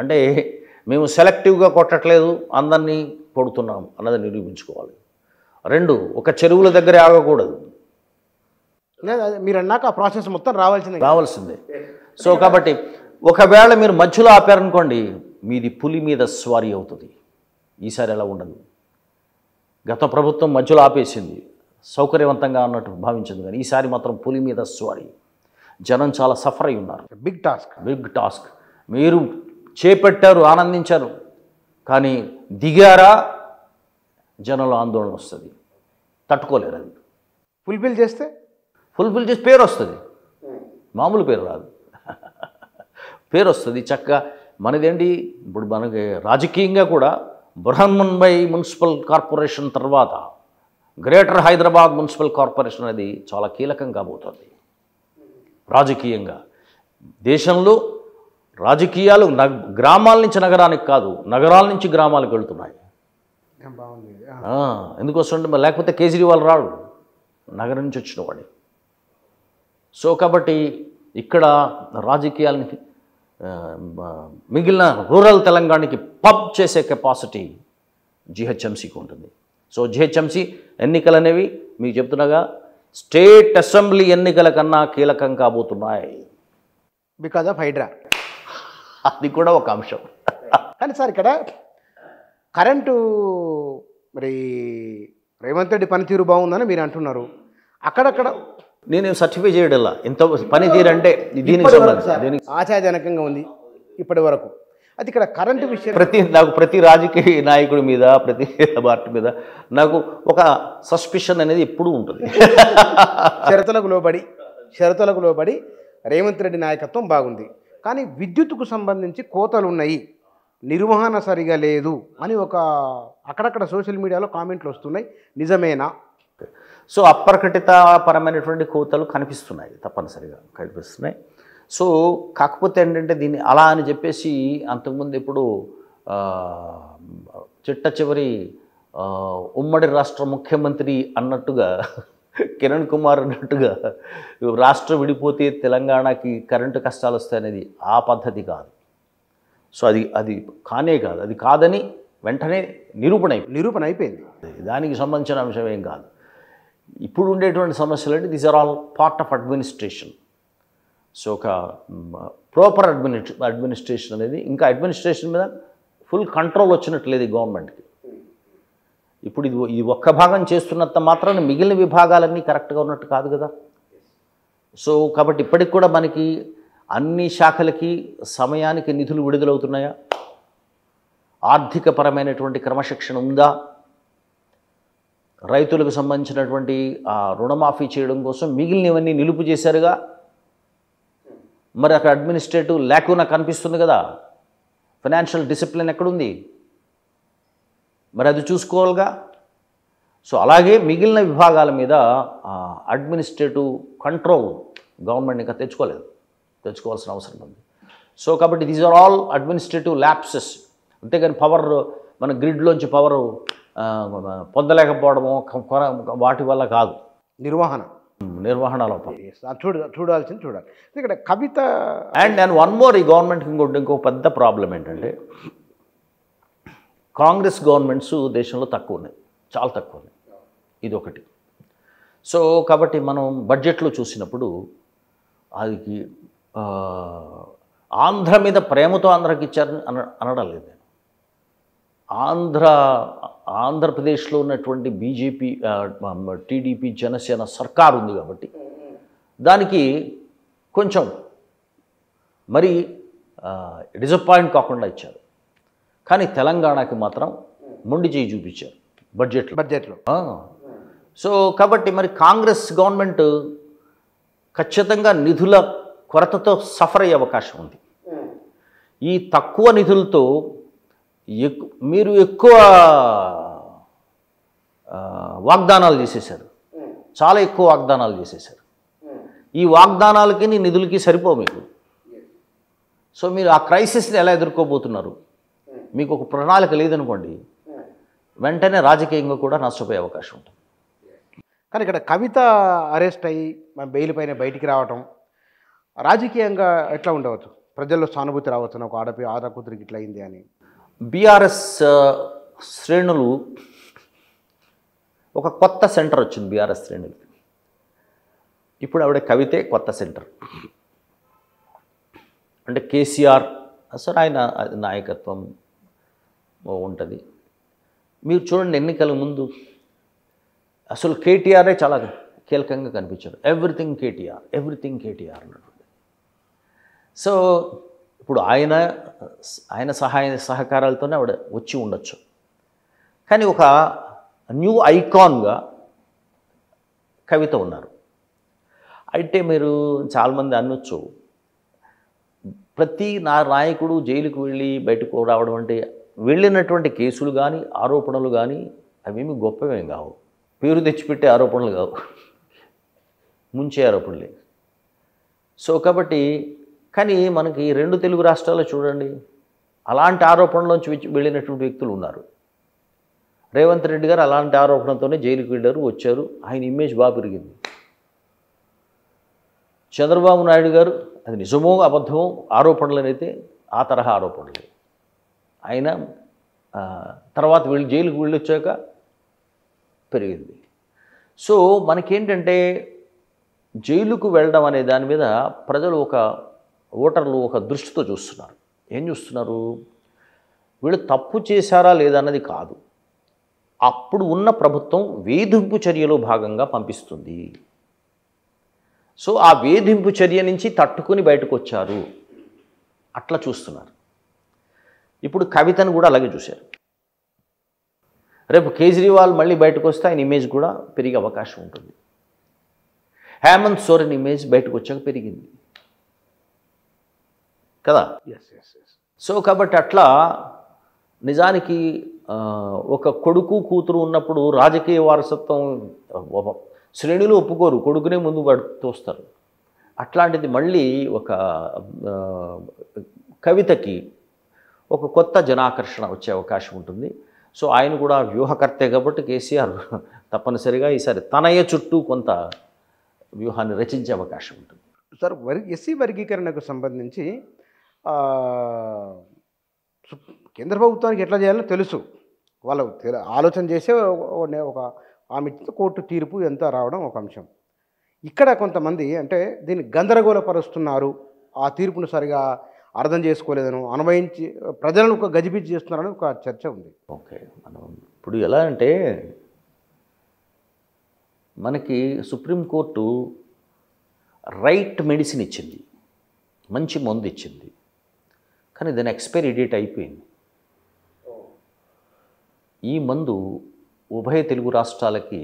అంటే మేము సెలెక్టివ్గా కొట్టట్లేదు, అందరినీ కొడుతున్నాం అన్నది నిరూపించుకోవాలి. 2, ఒక చెరువుల దగ్గరే ఆగకూడదు. మీరు అన్నాక ఆ ప్రాసెస్ మొత్తం రావాల్సిందే. సో కాబట్టి ఒకవేళ మీరు మధ్యలో ఆపారనుకోండి మీది పులి మీద స్వారీ అవుతుంది. ఈసారి ఎలా ఉండదు. గత ప్రభుత్వం మధ్యలో ఆపేసింది, సౌకర్యవంతంగా అన్నట్టు భావించింది. కానీ ఈసారి మాత్రం పులి మీద స్వారీ. జనం చాలా సఫర్ అయి ఉన్నారు. Big task. మీరు చేపట్టారు, ఆనందించారు, కానీ దిగారా జనంలో ఆందోళన వస్తుంది, తట్టుకోలేరు. అది ఫుల్ఫిల్ చేస్తే పేరు వస్తుంది, మామూలు పేరు రాదు. పేరు వస్తుంది చక్కగా. మనదేంటి ఇప్పుడు మనకి రాజకీయంగా కూడా బృహన్ముంబై మున్సిపల్ కార్పొరేషన్ తర్వాత గ్రేటర్ హైదరాబాద్ మున్సిపల్ కార్పొరేషన్ అనేది చాలా కీలకం కాబోతుంది రాజకీయంగా. దేశంలో రాజకీయాలు గ్రామాల నుంచి నగరానికి కాదు, నగరాల నుంచి గ్రామాలకు వెళుతున్నాయి. ఎందుకోసం లేకపోతే కేజ్రీవాల్ రాడు, నగరం నుంచి వచ్చిన వాడే. సో కాబట్టి ఇక్కడ రాజకీయాలని మిగిలిన రూరల్ తెలంగాణకి పబ్ చేసే కెపాసిటీ జిహెచ్ఎంసీకి ఉంటుంది. సో జిహెచ్ఎంసీ ఎన్నికలు అనేవి మీకు చెప్తున్నాగా స్టేట్ అసెంబ్లీ ఎన్నికల కన్నా కీలకం కాబోతున్నాయి. Because of HYDRAA. అది కూడా ఒక అంశం. కానీ సార్ ఇక్కడ కరెంటు మరి రేవంత్ రెడ్డి పనితీరు బాగుందని మీరు అంటున్నారు. అక్కడక్కడ నేను సర్టిఫై చేయడంలా ఇంత పనితీరు అంటే దీనికి ఆశాజనకంగా ఉంది ఇప్పటి వరకు. అది ఇక్కడ కరెంటు విషయం నాకు ప్రతి రాజకీయ నాయకుడి మీద ప్రతి పార్టీ మీద నాకు ఒక సస్పిషన్ అనేది ఎప్పుడూ ఉంటుంది. షరతులకు లోబడి రేవంత్ రెడ్డి నాయకత్వం బాగుంది, కానీ విద్యుత్తుకు సంబంధించి కోతలు ఉన్నాయి, నిర్వహణ సరిగా లేదు అని ఒక అక్కడక్కడ సోషల్ మీడియాలో కామెంట్లు వస్తున్నాయి. నిజమేనా? సో అప్రకటిత పరమైనటువంటి కోతలు కనిపిస్తున్నాయి, తప్పనిసరిగా కనిపిస్తున్నాయి. సో కాకపోతే ఏంటంటే దీన్ని అలా అని చెప్పేసి అంతకుముందు ఇప్పుడు చిట్ట చివరి ఉమ్మడి రాష్ట్ర ముఖ్యమంత్రి అన్నట్టుగా కిరణ్ కుమార్ అన్నట్టుగా రాష్ట్రం విడిపోతే తెలంగాణకి కరెంటు కష్టాలు వస్తాయనేది ఆ పద్ధతి కాదు. సో అది కానే కాదు, అది కాదని వెంటనే నిరూపణ అయిపోయింది. దానికి సంబంధించిన అంశం ఏం కాదు. ఇప్పుడు ఉండేటువంటి సమస్యలు అంటే these are all part of administration. So ఒక ప్రాపర్ అడ్మినిస్ట్రేషన్ అనేది, ఇంకా అడ్మినిస్ట్రేషన్ మీద ఫుల్ కంట్రోల్ వచ్చినట్లేదు ఈ గవర్నమెంట్కి. ఇప్పుడు ఇది ఒక్క భాగం చేస్తున్నంత మాత్రాన మిగిలిన విభాగాలన్నీ కరెక్ట్గా ఉన్నట్టు కాదు కదా. సో కాబట్టి ఇప్పటికి కూడా మనకి అన్ని శాఖలకి సమయానికి నిధులు విడుదలవుతున్నాయా, ఆర్థికపరమైనటువంటి క్రమశిక్షణ ఉందా, రైతులకు సంబంధించినటువంటి రుణమాఫీ చేయడం కోసం మిగిలినవన్నీ నిలుపు చేశారుగా. మరి అక్కడ అడ్మినిస్ట్రేటివ్ ల్యాకునా కనిపిస్తుంది కదా, ఫైనాన్షియల్ డిసిప్లిన్ ఎక్కడుంది, మరి అది చూసుకోవాలిగా. సో అలాగే మిగిలిన విభాగాల మీద అడ్మినిస్ట్రేటివ్ కంట్రోల్ గవర్నమెంట్ ఇంకా తెచ్చుకోవాల్సిన అవసరం ఉంది. సో కాబట్టి these are all administrative lapses. అంతేగాని పవర్ మన గ్రిడ్లోంచి పవర్ పొందలేకపోవడము వాటి వల్ల కాదు, నిర్వహణ లోపం. చూడాలి. ఇక్కడ కవిత అండ్ వన్ మోర్, ఈ గవర్నమెంట్కి ఇంకో పెద్ద ప్రాబ్లం ఏంటంటే కాంగ్రెస్ గవర్నమెంట్స్ దేశంలో తక్కువ ఉన్నాయి, చాలా తక్కువ ఉన్నాయి. ఇది ఒకటి. సో కాబట్టి మనం బడ్జెట్లో చూసినప్పుడు అది ఆంధ్ర మీద ప్రేమతో ఆంధ్రకి ఇచ్చారని అనడం లేదు నేను. ఆంధ్రప్రదేశ్లో ఉన్నటువంటి బీజేపీ, టీడీపీ, జనసేన సర్కారు ఉంది కాబట్టి దానికి కొంచెం మరి డిసప్పాయింట్ కాకుండా ఇచ్చారు. కానీ తెలంగాణకి మాత్రం మొండి చేయి చూపించారు బడ్జెట్లో. సో కాబట్టి మరి కాంగ్రెస్ గవర్నమెంట్ ఖచ్చితంగా నిధుల కొరతతో సఫర్ అయ్యే అవకాశం ఉంది. ఈ తక్కువ నిధులతో మీరు ఎక్కువ వాగ్దానాలు చేసేశారు, చాలా ఎక్కువ వాగ్దానాలు చేసేశారు. ఈ వాగ్దానాలకి నిధులకి సరిపోవు మీకు. సో మీరు ఆ క్రైసిస్ని ఎలా ఎదుర్కోబోతున్నారు, మీకు ఒక ప్రణాళిక లేదనుకోండి, వెంటనే రాజకీయంగా కూడా నష్టపోయే అవకాశం ఉంటుంది. కానీ ఇక్కడ కవిత అరెస్ట్ అయ్యి మన బెయిల్ పైన బయటికి రావటం రాజకీయంగా ఎట్లా ఉండవచ్చు, ప్రజల్లో సానుభూతి రావచ్చు, ఒక ఆడకూతురికి ఇట్లా అయింది అని. బీఆర్ఎస్ శ్రేణులు ఒక కొత్త సెంటర్ వచ్చింది బీఆర్ఎస్ శ్రేణులు. ఇప్పుడు ఆవిడ కవితే కొత్త సెంటర్. అంటే కేసీఆర్ అసలు ఆయన నాయకత్వం ఉంటుంది. మీరు చూడండి, ఎన్నికల ముందు అసలు కేటీఆరే చాలా కీలకంగా కనిపించారు. ఎవ్రీథింగ్ కేటీఆర్ అన్నట్టు. సో ఇప్పుడు ఆయన సహకారాలతోనే ఆవిడ వచ్చి ఉండొచ్చు. కానీ ఒక న్యూ ఐకాన్గా కవిత ఉన్నారు. అయితే మీరు చాలామంది అనొచ్చు, ప్రతి నాయకుడు జైలుకు వెళ్ళి బయటకు రావడం అంటే వెళ్ళినటువంటి కేసులు కానీ ఆరోపణలు కానీ అవేమి గొప్పవేం కావు, పేరు తెచ్చిపెట్టే ఆరోపణలు కావు, ముంచే ఆరోపణలే. సో కాబట్టి కానీ మనకి 2 తెలుగు రాష్ట్రాల్లో చూడండి, అలాంటి ఆరోపణలోంచి వెళ్ళినటువంటి వ్యక్తులు ఉన్నారు. రేవంత్ రెడ్డి గారు అలాంటి ఆరోపణతోనే జైలుకి వెళ్ళారు, వచ్చారు, ఆయన ఇమేజ్ బాగా పెరిగింది. చంద్రబాబు నాయుడు గారు అది నిజమో అబద్ధమో ఆరోపణలనైతే ఆ తరహా ఆరోపణలు, ఆయన తర్వాత జైలుకి వెళ్ళొచ్చాక పెరిగింది. సో మనకేంటంటే జైలుకు వెళ్ళడం అనే దాని మీద ప్రజలు ఓటర్లు ఒక దృష్టితో చూస్తున్నారు. ఏం చూస్తున్నారు, వీళ్ళు తప్పు చేశారా లేదన్నది కాదు, అప్పుడు ఉన్న ప్రభుత్వం వేధింపు చర్యలో భాగంగా పంపిస్తుంది. సో ఆ వేధింపు చర్య నుంచి తట్టుకుని బయటకు వచ్చారు, అట్లా చూస్తున్నారు. ఇప్పుడు కవితను కూడా అలాగే చూశారు. రేపు కేజ్రీవాల్ మళ్ళీ బయటకు వస్తే ఆయన ఇమేజ్ కూడా పెరిగే అవకాశం ఉంటుంది. హేమంత్ సోరెన్ ఇమేజ్ బయటకు వచ్చాక పెరిగింది కదా. సో కాబట్టి అట్లా నిజానికి ఒక కొడుకు కూతురు ఉన్నప్పుడు రాజకీయ వారసత్వం శ్రేణులు ఒప్పుకోరు, కొడుకునే ముందు తోస్తారు. అట్లాంటిది మళ్ళీ ఒక కవితకి ఒక కొత్త జనాకర్షణ వచ్చే అవకాశం ఉంటుంది. సో ఆయన కూడా వ్యూహకర్తే కాబట్టి కేసీఆర్ తప్పనిసరిగా ఈసారి తనయ చుట్టూ కొంత వ్యూహాన్ని రచించే అవకాశం ఉంటుంది. సార్, ఎస్సీ వర్గీకరణకు సంబంధించి కేంద్ర ప్రభుత్వానికి ఎట్లా చేయాలో తెలుసు, వాళ్ళు ఆలోచన చేసే ఒక ఆమె కోర్టు తీర్పు ఎంత రావడం ఒక అంశం. ఇక్కడ కొంతమంది అంటే దీన్ని గందరగోళపరుస్తున్నారు, ఆ తీర్పును సరిగా అర్థం చేసుకోలేదను అన్వయించి ప్రజలను ఒక గజిబిజి చేస్తున్నారని ఒక చర్చ ఉంది. ఓకే, మనం ఇప్పుడు ఎలా అంటే మనకి సుప్రీంకోర్టు రైట్ మెడిసిన్ ఇచ్చింది, మంచి మందు ఇచ్చింది, కానీ దాని ఎక్స్పైరీ డేట్ అయిపోయింది. ఈ మందు ఉభయ తెలుగు రాష్ట్రాలకి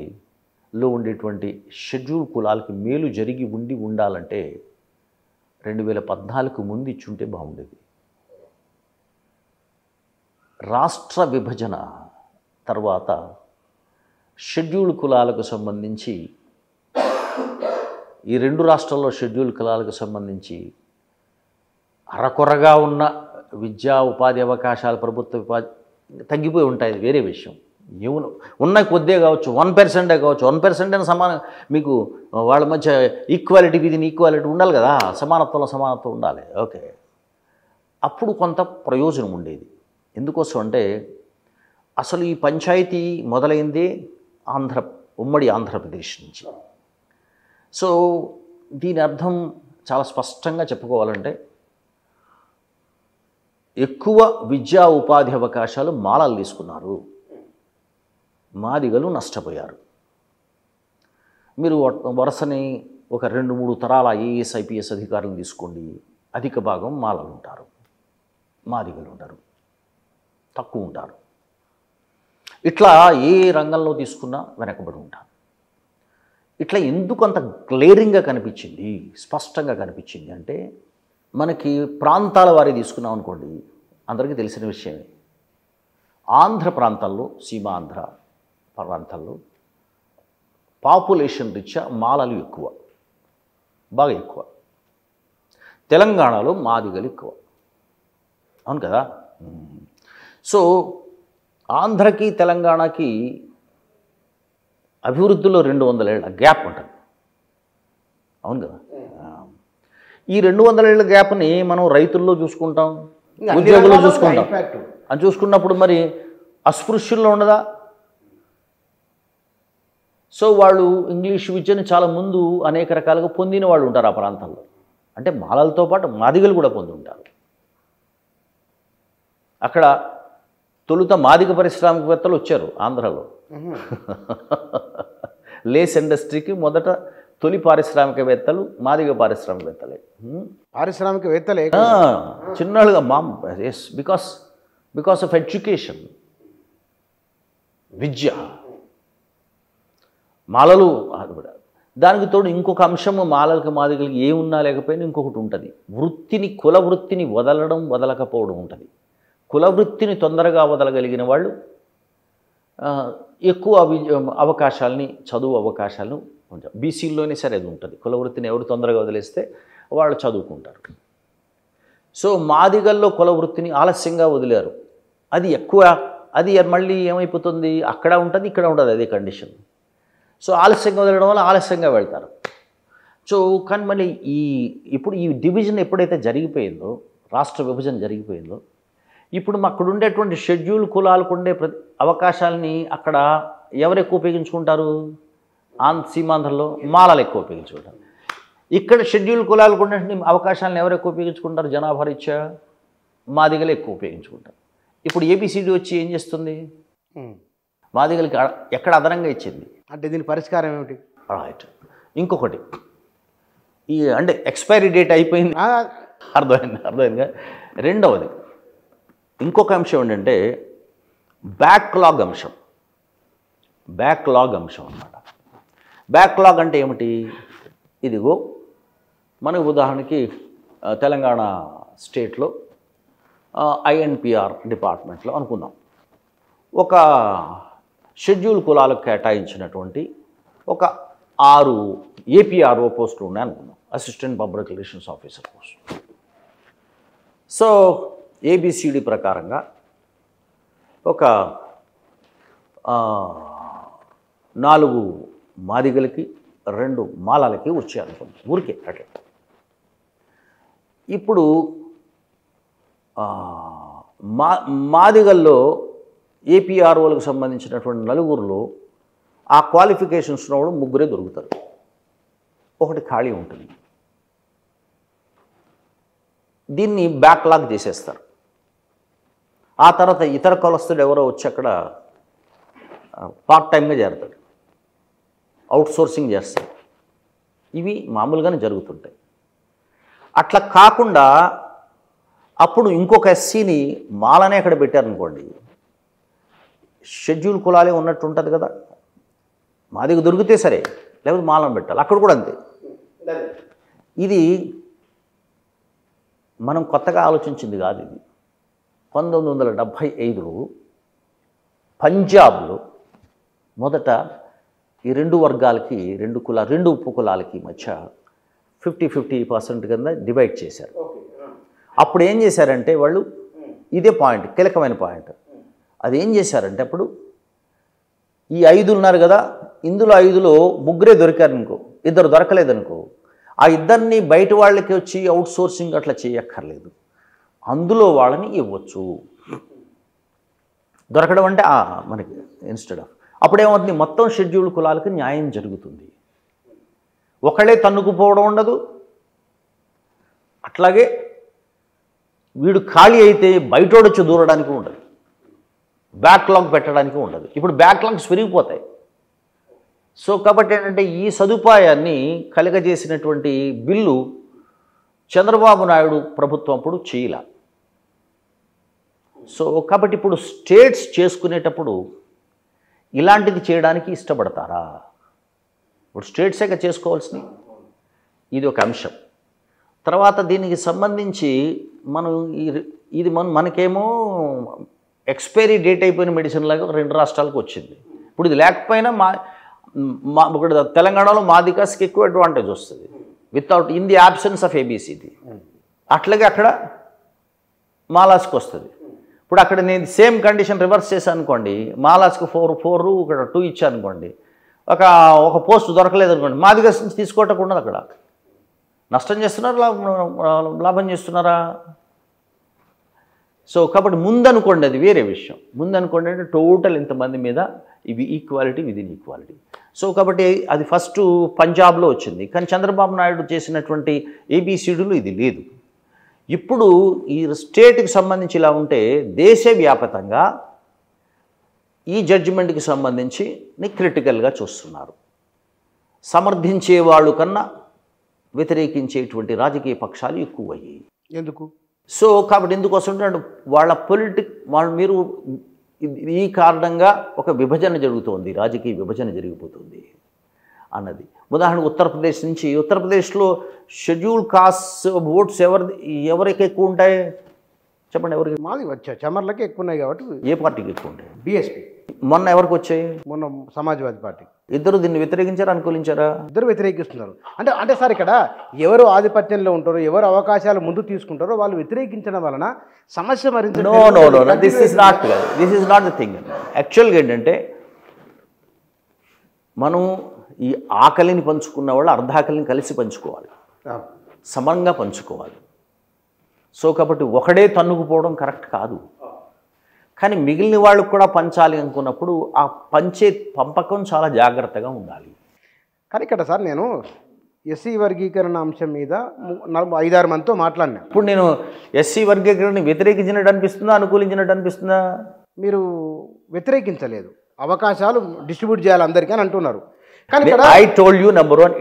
లో ఉండేటువంటి షెడ్యూల్ కులాలకి మేలు జరిగి ఉండాలంటే 2014 ముందు ఇచ్చుంటే బాగుండేది. రాష్ట్ర విభజన తర్వాత షెడ్యూల్ కులాలకు సంబంధించి ఈ రెండు రాష్ట్రాల్లో షెడ్యూల్ కులాలకు సంబంధించి అరకొరగా ఉన్న విద్యా ఉపాధి అవకాశాలు ప్రభుత్వ ఉపాధి తగ్గిపోయి ఉంటాయి, అది వేరే విషయం. ఏమో ఉన్న కొద్దే కావచ్చు, 1% కావచ్చు, 1% అని సమానం మీకు వాళ్ళ మధ్య ఈక్వాలిటీ విధిని ఈక్వాలిటీ ఉండాలి కదా, సమానత్వం ఉండాలి. ఓకే, అప్పుడు కొంత ప్రయోజనం ఉండేది. ఎందుకోసం అంటే అసలు ఈ పంచాయతీ మొదలైందే ఉమ్మడి ఆంధ్రప్రదేశ్ నుంచి. సో దీని అర్థం చాలా స్పష్టంగా చెప్పుకోవాలంటే ఎక్కువ విద్యా ఉపాధి అవకాశాలు మాలలు తీసుకున్నారు, మాదిగలు నష్టపోయారు. మీరు వరుసని ఒక 2-3 తరాల ఐఏఎస్ ఐపీఎస్ అధికారులను తీసుకోండి, అధిక భాగం మాలలు ఉంటారు, మాదిగలు ఉంటారు, తక్కువ ఉంటారు. ఇట్లా ఏ రంగంలో తీసుకున్నా వెనకబడి ఉంటారు. ఇట్లా ఎందుకు అంత క్లియరింగ్గా కనిపించింది, స్పష్టంగా కనిపించింది అంటే మనకి ప్రాంతాల వారి తీసుకున్నాం అనుకోండి, అందరికీ తెలిసిన విషయమే. ఆంధ్ర ప్రాంతాల్లో, సీమాంధ్ర ప్రాంతాల్లో పాపులేషన్ రీత్యా మాలలు ఎక్కువ, బాగా ఎక్కువ. తెలంగాణలో మాదిగలు ఎక్కువ, అవును కదా. సో ఆంధ్రకి తెలంగాణకి అభివృద్ధిలో 200 ఏళ్ల గ్యాప్ ఉంటుంది, అవును కదా. ఈ 200 ఏళ్ల గ్యాప్ని మనం రైతుల్లో చూసుకుంటాం, ఉద్యోగుల్లో చూసుకుంటాం. అని చూసుకున్నప్పుడు మరి అస్పృశ్యుల్లో ఉండదా? సో వాళ్ళు ఇంగ్లీష్ విద్యను చాలా ముందు అనేక రకాలుగా పొందిన వాళ్ళు ఉంటారు ఆ ప్రాంతాల్లో. అంటే మాలలతో పాటు మాదిగలు కూడా పొంది ఉంటారు. అక్కడ తొలుత మాదిగ పారిశ్రామికవేత్తలు వచ్చారు ఆంధ్రలో. లేస్ ఇండస్ట్రీకి మొదట తొలి పారిశ్రామికవేత్తలు మాదిగ పారిశ్రామికవేత్తలే. పారిశ్రామికవేత్తలే చిన్నాళ్ళుగా ఎస్, బికాస్ ఆఫ్ ఎడ్యుకేషన్, విద్య. మాలలు దానికి తోడు ఇంకొక అంశము మాలలకి మాదిగలకి ఏమున్నా లేకపోయినా ఇంకొకటి ఉంటుంది, కుల వృత్తిని వదలకపోవడం ఉంటుంది. కుల వృత్తిని తొందరగా వదలగలిగిన వాళ్ళు ఎక్కువ అవకాశాలని, చదువు అవకాశాలను ఉంటారు. బీసీల్లోనే సరే అది ఉంటుంది. కుల వృత్తిని ఎవరు తొందరగా వదిలేస్తే వాళ్ళు చదువుకుంటారు. సో మాదిగల్లో కుల వృత్తిని ఆలస్యంగా వదిలేరు, అది ఎక్కువ. అది మళ్ళీ ఏమైపోతుంది, అక్కడ ఉంటుంది ఇక్కడ ఉంటుంది, అదే కండిషన్. సో ఆలస్యంగా వదలడం వల్ల ఆలస్యంగా వెళ్తారు. సో కానీ మళ్ళీ ఇప్పుడు ఈ డివిజన్ ఎప్పుడైతే జరిగిపోయిందో, రాష్ట్ర విభజన జరిగిపోయిందో, ఇప్పుడు అక్కడ ఉండేటువంటి షెడ్యూల్ కులాలకు ఉండే అవకాశాలని అక్కడ ఎవరు ఎక్కువ ఉపయోగించుకుంటారు? సీమాంధ్రలో మాలలు ఎక్కువ ఉపయోగించుకుంటారు. ఇక్కడ షెడ్యూల్ కులాలకు ఉండే అవకాశాలను ఎవరు ఎక్కువ ఉపయోగించుకుంటారు? జనాభా రీత్యా మాదిగలు ఎక్కువ ఉపయోగించుకుంటారు. ఇప్పుడు ఏబిసిడి వచ్చి ఏం చేస్తుంది? మాదిగలకి ఎక్కడ అదనంగా ఇచ్చింది అంటే దీని పరిష్కారం ఏమిటి? రైట్. ఇంకొకటి అంటే ఎక్స్పైరీ డేట్ అయిపోయింది, అర్థమైందిగా. రెండవది ఇంకొక అంశం ఏంటంటే బ్యాక్లాగ్ అంశం అన్నమాట. బ్యాక్లాగ్ అంటే ఏమిటి? ఇదిగో మన ఉదాహరణకి తెలంగాణ స్టేట్లో ఐఎన్పిఆర్ డిపార్ట్మెంట్లో అనుకుందాం, ఒక షెడ్యూల్ కులాలకు కేటాయించినటువంటి ఒక 6 ఏపీఆర్ఓ పోస్టులు ఉన్నాయి అనుకున్నాం, assistant public relations officer post. So ABCD ప్రకారంగా ఒక 4 మాదిగలకి 2 మాలలకి వచ్చాయి అనుకున్నాం, ఊరికే అట్లా. ఇప్పుడు మాదిగల్లో ఏపీఆర్ఓలకు సంబంధించినటువంటి 4లో ఆ క్వాలిఫికేషన్స్ ఉన్నవాడు 3 దొరుకుతారు, ఒకటి ఖాళీ ఉంటుంది. దీన్ని బ్యాక్లాగ్ చేసేస్తారు. ఆ తర్వాత ఇతర కులస్తుడు ఎవరో వచ్చి అక్కడ పార్ట్ టైంగా చేరతాడు, అవుట్సోర్సింగ్ చేస్తాడు. ఇవి మామూలుగానే జరుగుతుంటాయి. అట్లా కాకుండా అప్పుడు ఇంకొక ఎస్సీని మాలనే అక్కడ పెట్టారనుకోండి, షెడ్యూల్ కులాలే ఉన్నట్టు ఉంటుంది కదా. మాదిగ దొరికితే సరే, లేకపోతే మాలను పెట్టాలి. అక్కడ కూడా అంతే. ఇది మనం కొత్తగా ఆలోచించింది కాదు. ఇది 1975లో పంజాబ్లో మొదట ఈ 2 వర్గాలకి 2 ఉపకులాలకి మధ్య 50-50% కింద డివైడ్ చేశారు. అప్పుడు ఏం చేశారంటే వాళ్ళు, ఇదే పాయింట్, కీలకమైన పాయింట్, అది ఏం చేశారంటే అప్పుడు ఈ 5 ఉన్నారు కదా, ఇందులో 5లో 3 దొరికారనుకో, 2 దొరకలేదనుకో, ఆ 2ని బయట వాళ్ళకి వచ్చి అవుట్సోర్సింగ్ అట్లా చేయక్కర్లేదు, అందులో వాళ్ళని ఇవ్వచ్చు. దొరకడం అంటే మనకి ఇన్స్టెడ్ ఆఫ్ అప్పుడేమవుతుంది, మొత్తం షెడ్యూల్ కులాలకు న్యాయం జరుగుతుంది. ఒకళ్ళే తన్నుకుపోవడం ఉండదు. అట్లాగే వీడు ఖాళీ అయితే బయటోడొచ్చి దూరడానికి ఉండదు, బ్యాక్లాగ్ పెట్టడానికి ఉండదు. ఇప్పుడు బ్యాక్లాగ్స్ పెరిగిపోతాయి. సో కాబట్టి ఏంటంటే ఈ సదుపాయాన్ని కలుగజేసినటువంటి బిల్లు చంద్రబాబు నాయుడు ప్రభుత్వం అప్పుడు చేయలే. సో కాబట్టి ఇప్పుడు స్టేట్స్ చేసుకునేటప్పుడు ఇలాంటిది చేయడానికి ఇష్టపడతారా? ఇప్పుడు స్టేట్సేగా చేసుకోవాల్సింది. ఇది ఒక అంశం. తర్వాత దీనికి సంబంధించి మనం ఇది మనకేమో ఎక్స్పైరీ డేట్ అయిపోయిన మెడిసిన్ లాగా 2 రాష్ట్రాలకు వచ్చింది. ఇప్పుడు ఇది లేకపోయినా ఇక్కడ తెలంగాణలో మాదిగస్కి ఎక్కువ అడ్వాంటేజ్ వస్తుంది without in the absence of ABCD. అట్లాగే అక్కడ మాలాస్కి వస్తుంది. ఇప్పుడు అక్కడ నేను సేమ్ కండిషన్ రివర్స్ చేశాను అనుకోండి, మాలాస్కి 4 ఇక్కడ 2 ఇచ్చాను అనుకోండి, ఒక పోస్ట్ దొరకలేదు అనుకోండి, మాదిగస్ నుంచి తీసుకోవటం అక్కడ నష్టం చేస్తున్నారా, లాభం చేస్తున్నారా? సో కాబట్టి ముందనుకోండి, అది వేరే విషయం. ముందనుకోండి అంటే టోటల్ ఇంతమంది మీద ఇవి ఈక్వాలిటీ విదిన్ ఈక్వాలిటీ. సో కాబట్టి అది ఫస్ట్ పంజాబ్లో వచ్చింది. కానీ చంద్రబాబు నాయుడు చేసినటువంటి ఏబిసిడీలు ఇది లేదు. ఇప్పుడు ఈ స్టేట్కి సంబంధించి ఇలా ఉంటే దేశవ్యాప్తంగా ఈ జడ్జిమెంట్కి సంబంధించి క్రిటికల్గా చూస్తున్నారు. సమర్థించే వాళ్ళు కన్నా వ్యతిరేకించేటువంటి రాజకీయ పక్షాలు ఎక్కువయ్యాయి. ఎందుకు? సో కాబట్టి ఎందుకోసం వాళ్ళ వాళ్ళు మీరు ఈ కారణంగా ఒక విభజన జరుగుతోంది, రాజకీయ విభజన జరిగిపోతుంది అన్నది. ఉదాహరణకు ఉత్తరప్రదేశ్లో షెడ్యూల్ కాస్ట్ ఓట్స్ ఎవరికి ఎక్కువ ఉంటాయి చెప్పండి? ఎవరికి? మాది వచ్చా చమర్లకి ఎక్కువ ఉన్నాయి కాబట్టి. ఏ పార్టీకి ఎక్కువ ఉంటాయి? బీఎస్పీ. మొన్న ఎవరికి వచ్చాయి? మొన్న సమాజ్వాదీ పార్టీ. ఇద్దరు దీన్ని వ్యతిరేకించారా, అనుకూలించారా? ఇద్దరు వ్యతిరేకిస్తున్నారు. అంటే సార్ ఇక్కడ ఎవరు ఆధిపత్యంలో ఉంటారో, ఎవరు అవకాశాలు ముందు తీసుకుంటారో వాళ్ళు వ్యతిరేకించడం వలన సమస్య మరింత. No, this is not the thing. యాక్చువల్గా ఏంటంటే మనం ఈ ఆకలిని పంచుకున్న వాళ్ళు అర్ధాకలిని కలిసి పంచుకోవాలి, సమంగా పంచుకోవాలి. సో కాబట్టి ఒకడే తన్నుకుపోవడం కరెక్ట్ కాదు. కానీ మిగిలిన వాళ్ళకు కూడా పంచాలి అనుకున్నప్పుడు ఆ పంపకం చాలా జాగ్రత్తగా ఉండాలి. కానీ ఇక్కడ సార్ నేను ఎస్సీ వర్గీకరణ అంశం మీద 5-6 మందితో మాట్లాడినా. ఇప్పుడు నేను ఎస్సీ వర్గీకరణని వ్యతిరేకించినట్టు అనిపిస్తుందా, అనుకూలించినట్టు అనిపిస్తుందా? మీరు వ్యతిరేకించలేదు, అవకాశాలు డిస్ట్రిబ్యూట్ చేయాలి అందరికీ అని అంటున్నారు. కానీ I told you, number 1,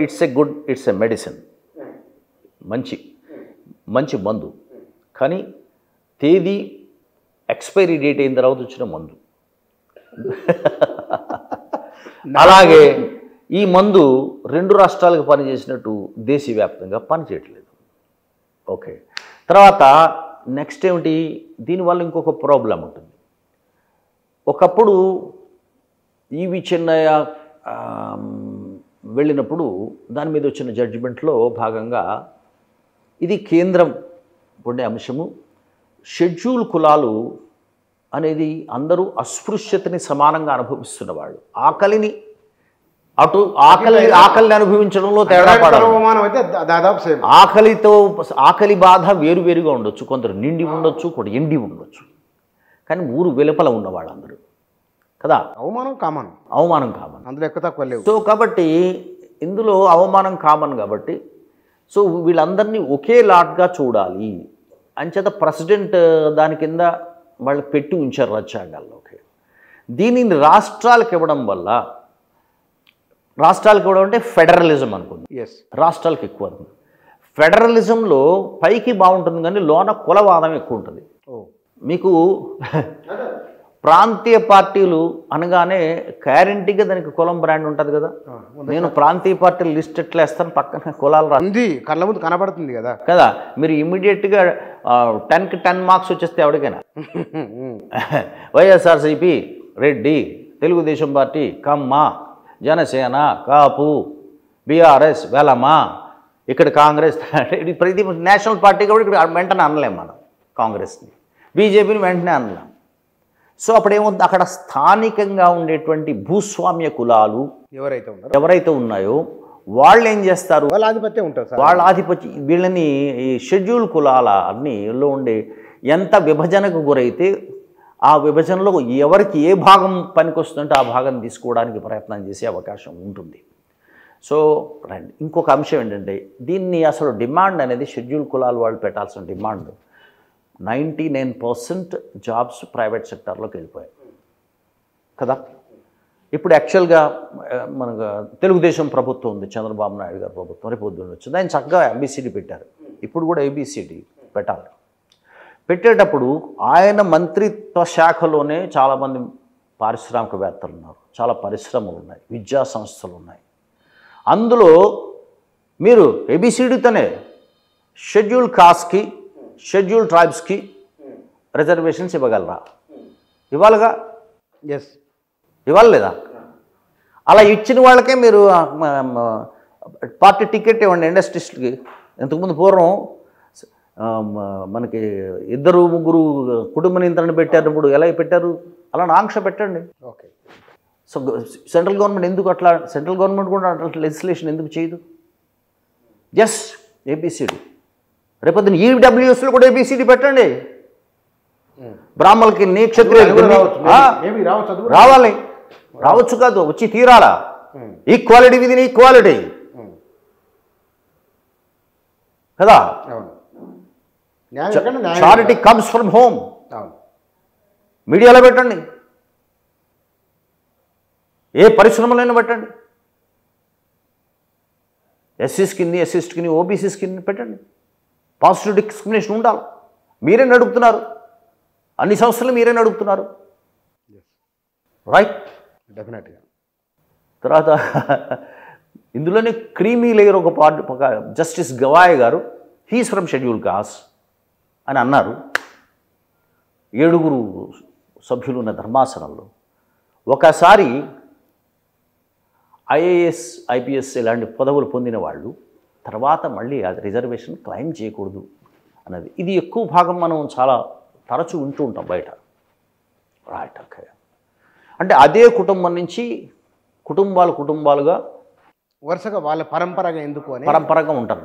it's a medicine, మంచి మందు. కానీ తేదీ ఎక్స్పైరీ డేట్ అయిన తర్వాత వచ్చిన మందు. అలాగే ఈ మందు 2 రాష్ట్రాలకు పనిచేసినట్టు దేశవ్యాప్తంగా పనిచేయట్లేదు. ఓకే, తర్వాత నెక్స్ట్ ఏమిటి, దీనివల్ల ఇంకొక ప్రాబ్లం ఉంటుంది. ఒకప్పుడు ఈవి చెన్నయ్య వెళ్ళినప్పుడు దాని మీద వచ్చిన జడ్జిమెంట్లో భాగంగా ఇది కేంద్రం ఉండే అంశము. షెడ్యూల్ కులాలు అనేది అందరూ అస్పృశ్యతని సమానంగా అనుభవిస్తున్న వాళ్ళు. ఆకలిని అనుభవించడంలో తేడా పడాలి. దాదాపు సేమ్. ఆకలి బాధ వేరువేరుగా ఉండొచ్చు. కొందరు నిండి ఉండొచ్చు, కొందరు ఎండి ఉండొచ్చు. కానీ ఊరు వెలుపల ఉన్న వాళ్ళందరూ కదా, అవమానం కామన్, అందులో ఎక్కువ తక్కువ లేవు. సో కాబట్టి ఇందులో అవమానం కామన్ కాబట్టి సో వీళ్ళందరినీ ఒకే లాట్గా చూడాలి అంచేత ప్రెసిడెంట్ దాని కింద వాళ్ళు పెట్టి ఉంచారు రాజ్యాంగాల్లోకి. దీనిని రాష్ట్రాలకు ఇవ్వడం వల్ల, రాష్ట్రాలకు ఇవ్వడం అంటే ఫెడరలిజం అనుకుంది. రాష్ట్రాలకు ఎక్కువ అనుకుంది. ఫెడరలిజంలో పైకి బాగుంటుంది కానీ లోన కులవాదం ఎక్కువ ఉంటుంది. మీకు ప్రాంతీయ పార్టీలు అనగానే గ్యారంటీగా దానికి కులం బ్రాండ్ ఉంటుంది కదా. నేను ప్రాంతీయ పార్టీలు లిస్ట్ ఎట్లా వేస్తాను, పక్కన కులాలు రాంది కళ్ళ ముందు కనబడుతుంది కదా కదా. మీరు ఇమ్మీడియట్గా 10కి 10 మార్క్స్ వచ్చేస్తే ఎవరికైనా వైఎస్ఆర్సీపీ, రెడ్డి, తెలుగుదేశం పార్టీ, కమ్మ, జనసేన, కాపు, బీఆర్ఎస్, వెలమ, ఇక్కడ కాంగ్రెస్, ప్రతి నేషనల్ పార్టీ కూడా ఇక్కడ వెంటనే అనలేం మనం. కాంగ్రెస్ని, బీజేపీని వెంటనే అనలేం. సో అప్పుడేమవుతుంది, అక్కడ స్థానికంగా ఉండేటువంటి భూస్వామ్య కులాలు ఎవరైతే ఉన్నాయో వాళ్ళు ఏం చేస్తారు, వాళ్ళ ఆధిపత్యం ఉంటుంది. వాళ్ళ ఆధిపత్యం వీళ్ళని ఈ షెడ్యూల్ కులాలన్నీలో ఉండే ఎంత విభజనకు గురైతే ఆ విభజనలో ఎవరికి ఏ భాగం పనికొస్తుందంటే ఆ భాగం తీసుకోవడానికి ప్రయత్నం చేసే అవకాశం ఉంటుంది. సో రండి, ఇంకొక అంశం ఏంటంటే దీన్ని అసలు డిమాండ్ అనేది షెడ్యూల్ కులాలు వాళ్ళు పెట్టాల్సిన డిమాండ్ 99% జాబ్స్ ప్రైవేట్ సెక్టార్లోకి వెళ్ళిపోయాయి కదా. ఇప్పుడు యాక్చువల్గా మనకు తెలుగుదేశం ప్రభుత్వం ఉంది, చంద్రబాబు నాయుడు గారి ప్రభుత్వం, రేపు పొద్దున్న వచ్చింది. ఆయన చక్కగా ABCD పెట్టారు. ఇప్పుడు కూడా ABCD పెట్టాలి. పెట్టేటప్పుడు ఆయన మంత్రిత్వ శాఖలోనే చాలామంది పారిశ్రామికవేత్తలు ఉన్నారు, చాలా పరిశ్రమలు ఉన్నాయి, విద్యా సంస్థలు ఉన్నాయి. అందులో మీరు ABCDతోనే షెడ్యూల్ కాస్ట్కి, షెడ్యూల్ ట్రైబ్స్కి రిజర్వేషన్స్ ఇవ్వగలరా? ఇవ్వాలిగా. ఇవ్వాలి లేదా? అలా ఇచ్చిన వాళ్ళకే మీరు పార్టీ టికెట్ ఇవ్వండి ఇండస్ట్రీస్కి. ఇంతకుముందు పూర్వం మనకి 2-3 కుటుంబ నియంత్రణ పెట్టేటప్పుడు ఎలా పెట్టారు, అలా ఆంక్ష పెట్టండి. ఓకే. సో సెంట్రల్ గవర్నమెంట్ ఎందుకు అట్లా, సెంట్రల్ గవర్నమెంట్ కూడా అట్లా లెజిస్లేషన్ ఎందుకు చేయదు? Just ABCD. రేపొద్దున EWSలో కూడా ABCD పెట్టండి. బ్రాహ్మణులకి, క్షత్రియులకి రావాలి, రావచ్చు కాదు, వచ్చి తీరాలా. ఈక్వాలిటీ విదిన్ ఈక్వాలిటీ కదా. Charity comes from home. మీడియాలో పెట్టండి, ఏ పరిశ్రమలైనా పెట్టండి. SCs కింద, SCs కింద, OBCs కింద పెట్టండి. పాజిటివ్ డిస్క్రిమినేషన్ ఉండాలి. మీరే నడుపుతున్నారు, అన్ని సంస్థలు మీరే నడుపుతున్నారు, రైట్? డెఫినెట్గా. తర్వాత ఇందులోనే క్రీమీ లేయర్ ఒక జస్టిస్ గవాయ్ గారు, హీస్ ఫ్రమ్ షెడ్యూల్ కాస్ట్ అని అన్నారు. 7 సభ్యులు ఉన్న ధర్మాసనంలో ఒకసారి IAS, IPS ఇలాంటి పదవులు పొందిన వాళ్ళు తర్వాత మళ్ళీ అది రిజర్వేషన్ క్లెయిమ్ చేయకూడదు అన్నది. ఇది ఎక్కువ భాగం మనం చాలా తరచూ వింటూ ఉంటాం బయట, రైట్? ఓకే. అంటే అదే కుటుంబం నుంచి కుటుంబాలుగా వరుసగా వాళ్ళ పరంపరగా ఎందుకు అని పరంపరగా ఉంటారు.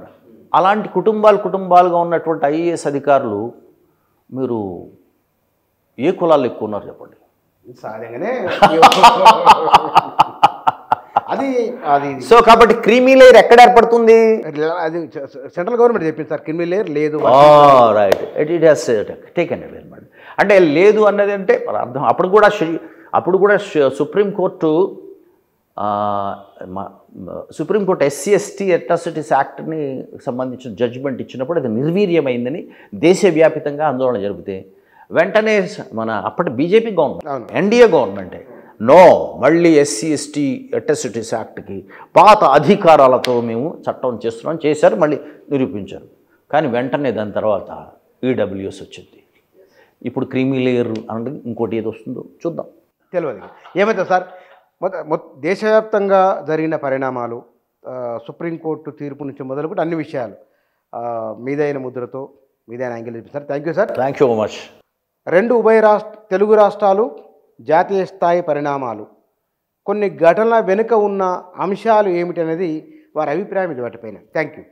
అలాంటి కుటుంబాలుగా ఉన్నటువంటి IAS అధికారులు మీరు ఏ కులాలు ఎక్కువ ఉన్నారు చెప్పండి? సహజంగానే అది అది సో కాబట్టి క్రీమీ లేయర్ ఎక్కడ ఏర్పడుతుంది? అది సెంట్రల్ గవర్నమెంట్ చెప్పింది సార్, క్రీమీ లేయర్ లేదు. Right, it has taken away అనమాట. అంటే లేదు అన్నది అంటే అర్థం. అప్పుడు కూడా సుప్రీంకోర్టు SC ST అట్రాసిటీస్ యాక్ట్ని సంబంధించిన జడ్జిమెంట్ ఇచ్చినప్పుడు అది నిర్వీర్యమైందని దేశవ్యాప్తంగా ఆందోళన జరిగితే వెంటనే మన అప్పటి బీజేపీ గవర్నమెంట్, NDA గవర్నమెంటే నో, మళ్ళీ SC ST అట్రాసిటీస్ యాక్ట్కి పాత అధికారాలతో మేము చట్టం చేశారు, మళ్ళీ నిరూపించారు. కానీ వెంటనే దాని తర్వాత EWS వచ్చింది. ఇప్పుడు క్రీమీ లేయర్ అంటే ఇంకోటి ఏది వస్తుందో చూద్దాం, తెలియదు. ఏమైతే సార్ దేశవ్యాప్తంగా జరిగిన పరిణామాలు, సుప్రీంకోర్టు తీర్పు నుంచి మొదలుకొని అన్ని విషయాలు మీదైన ముద్రతో మీదైన యాంగిల్ చూపిస్తారు. Thank you sir. Thank you much. 2 ఉభయ తెలుగు రాష్ట్రాలు, జాతీయ స్థాయి పరిణామాలు, కొన్ని ఘటనల వెనుక ఉన్న అంశాలు ఏమిటనేది వారి అభిప్రాయం ఇది వాటిపైన. Thank you.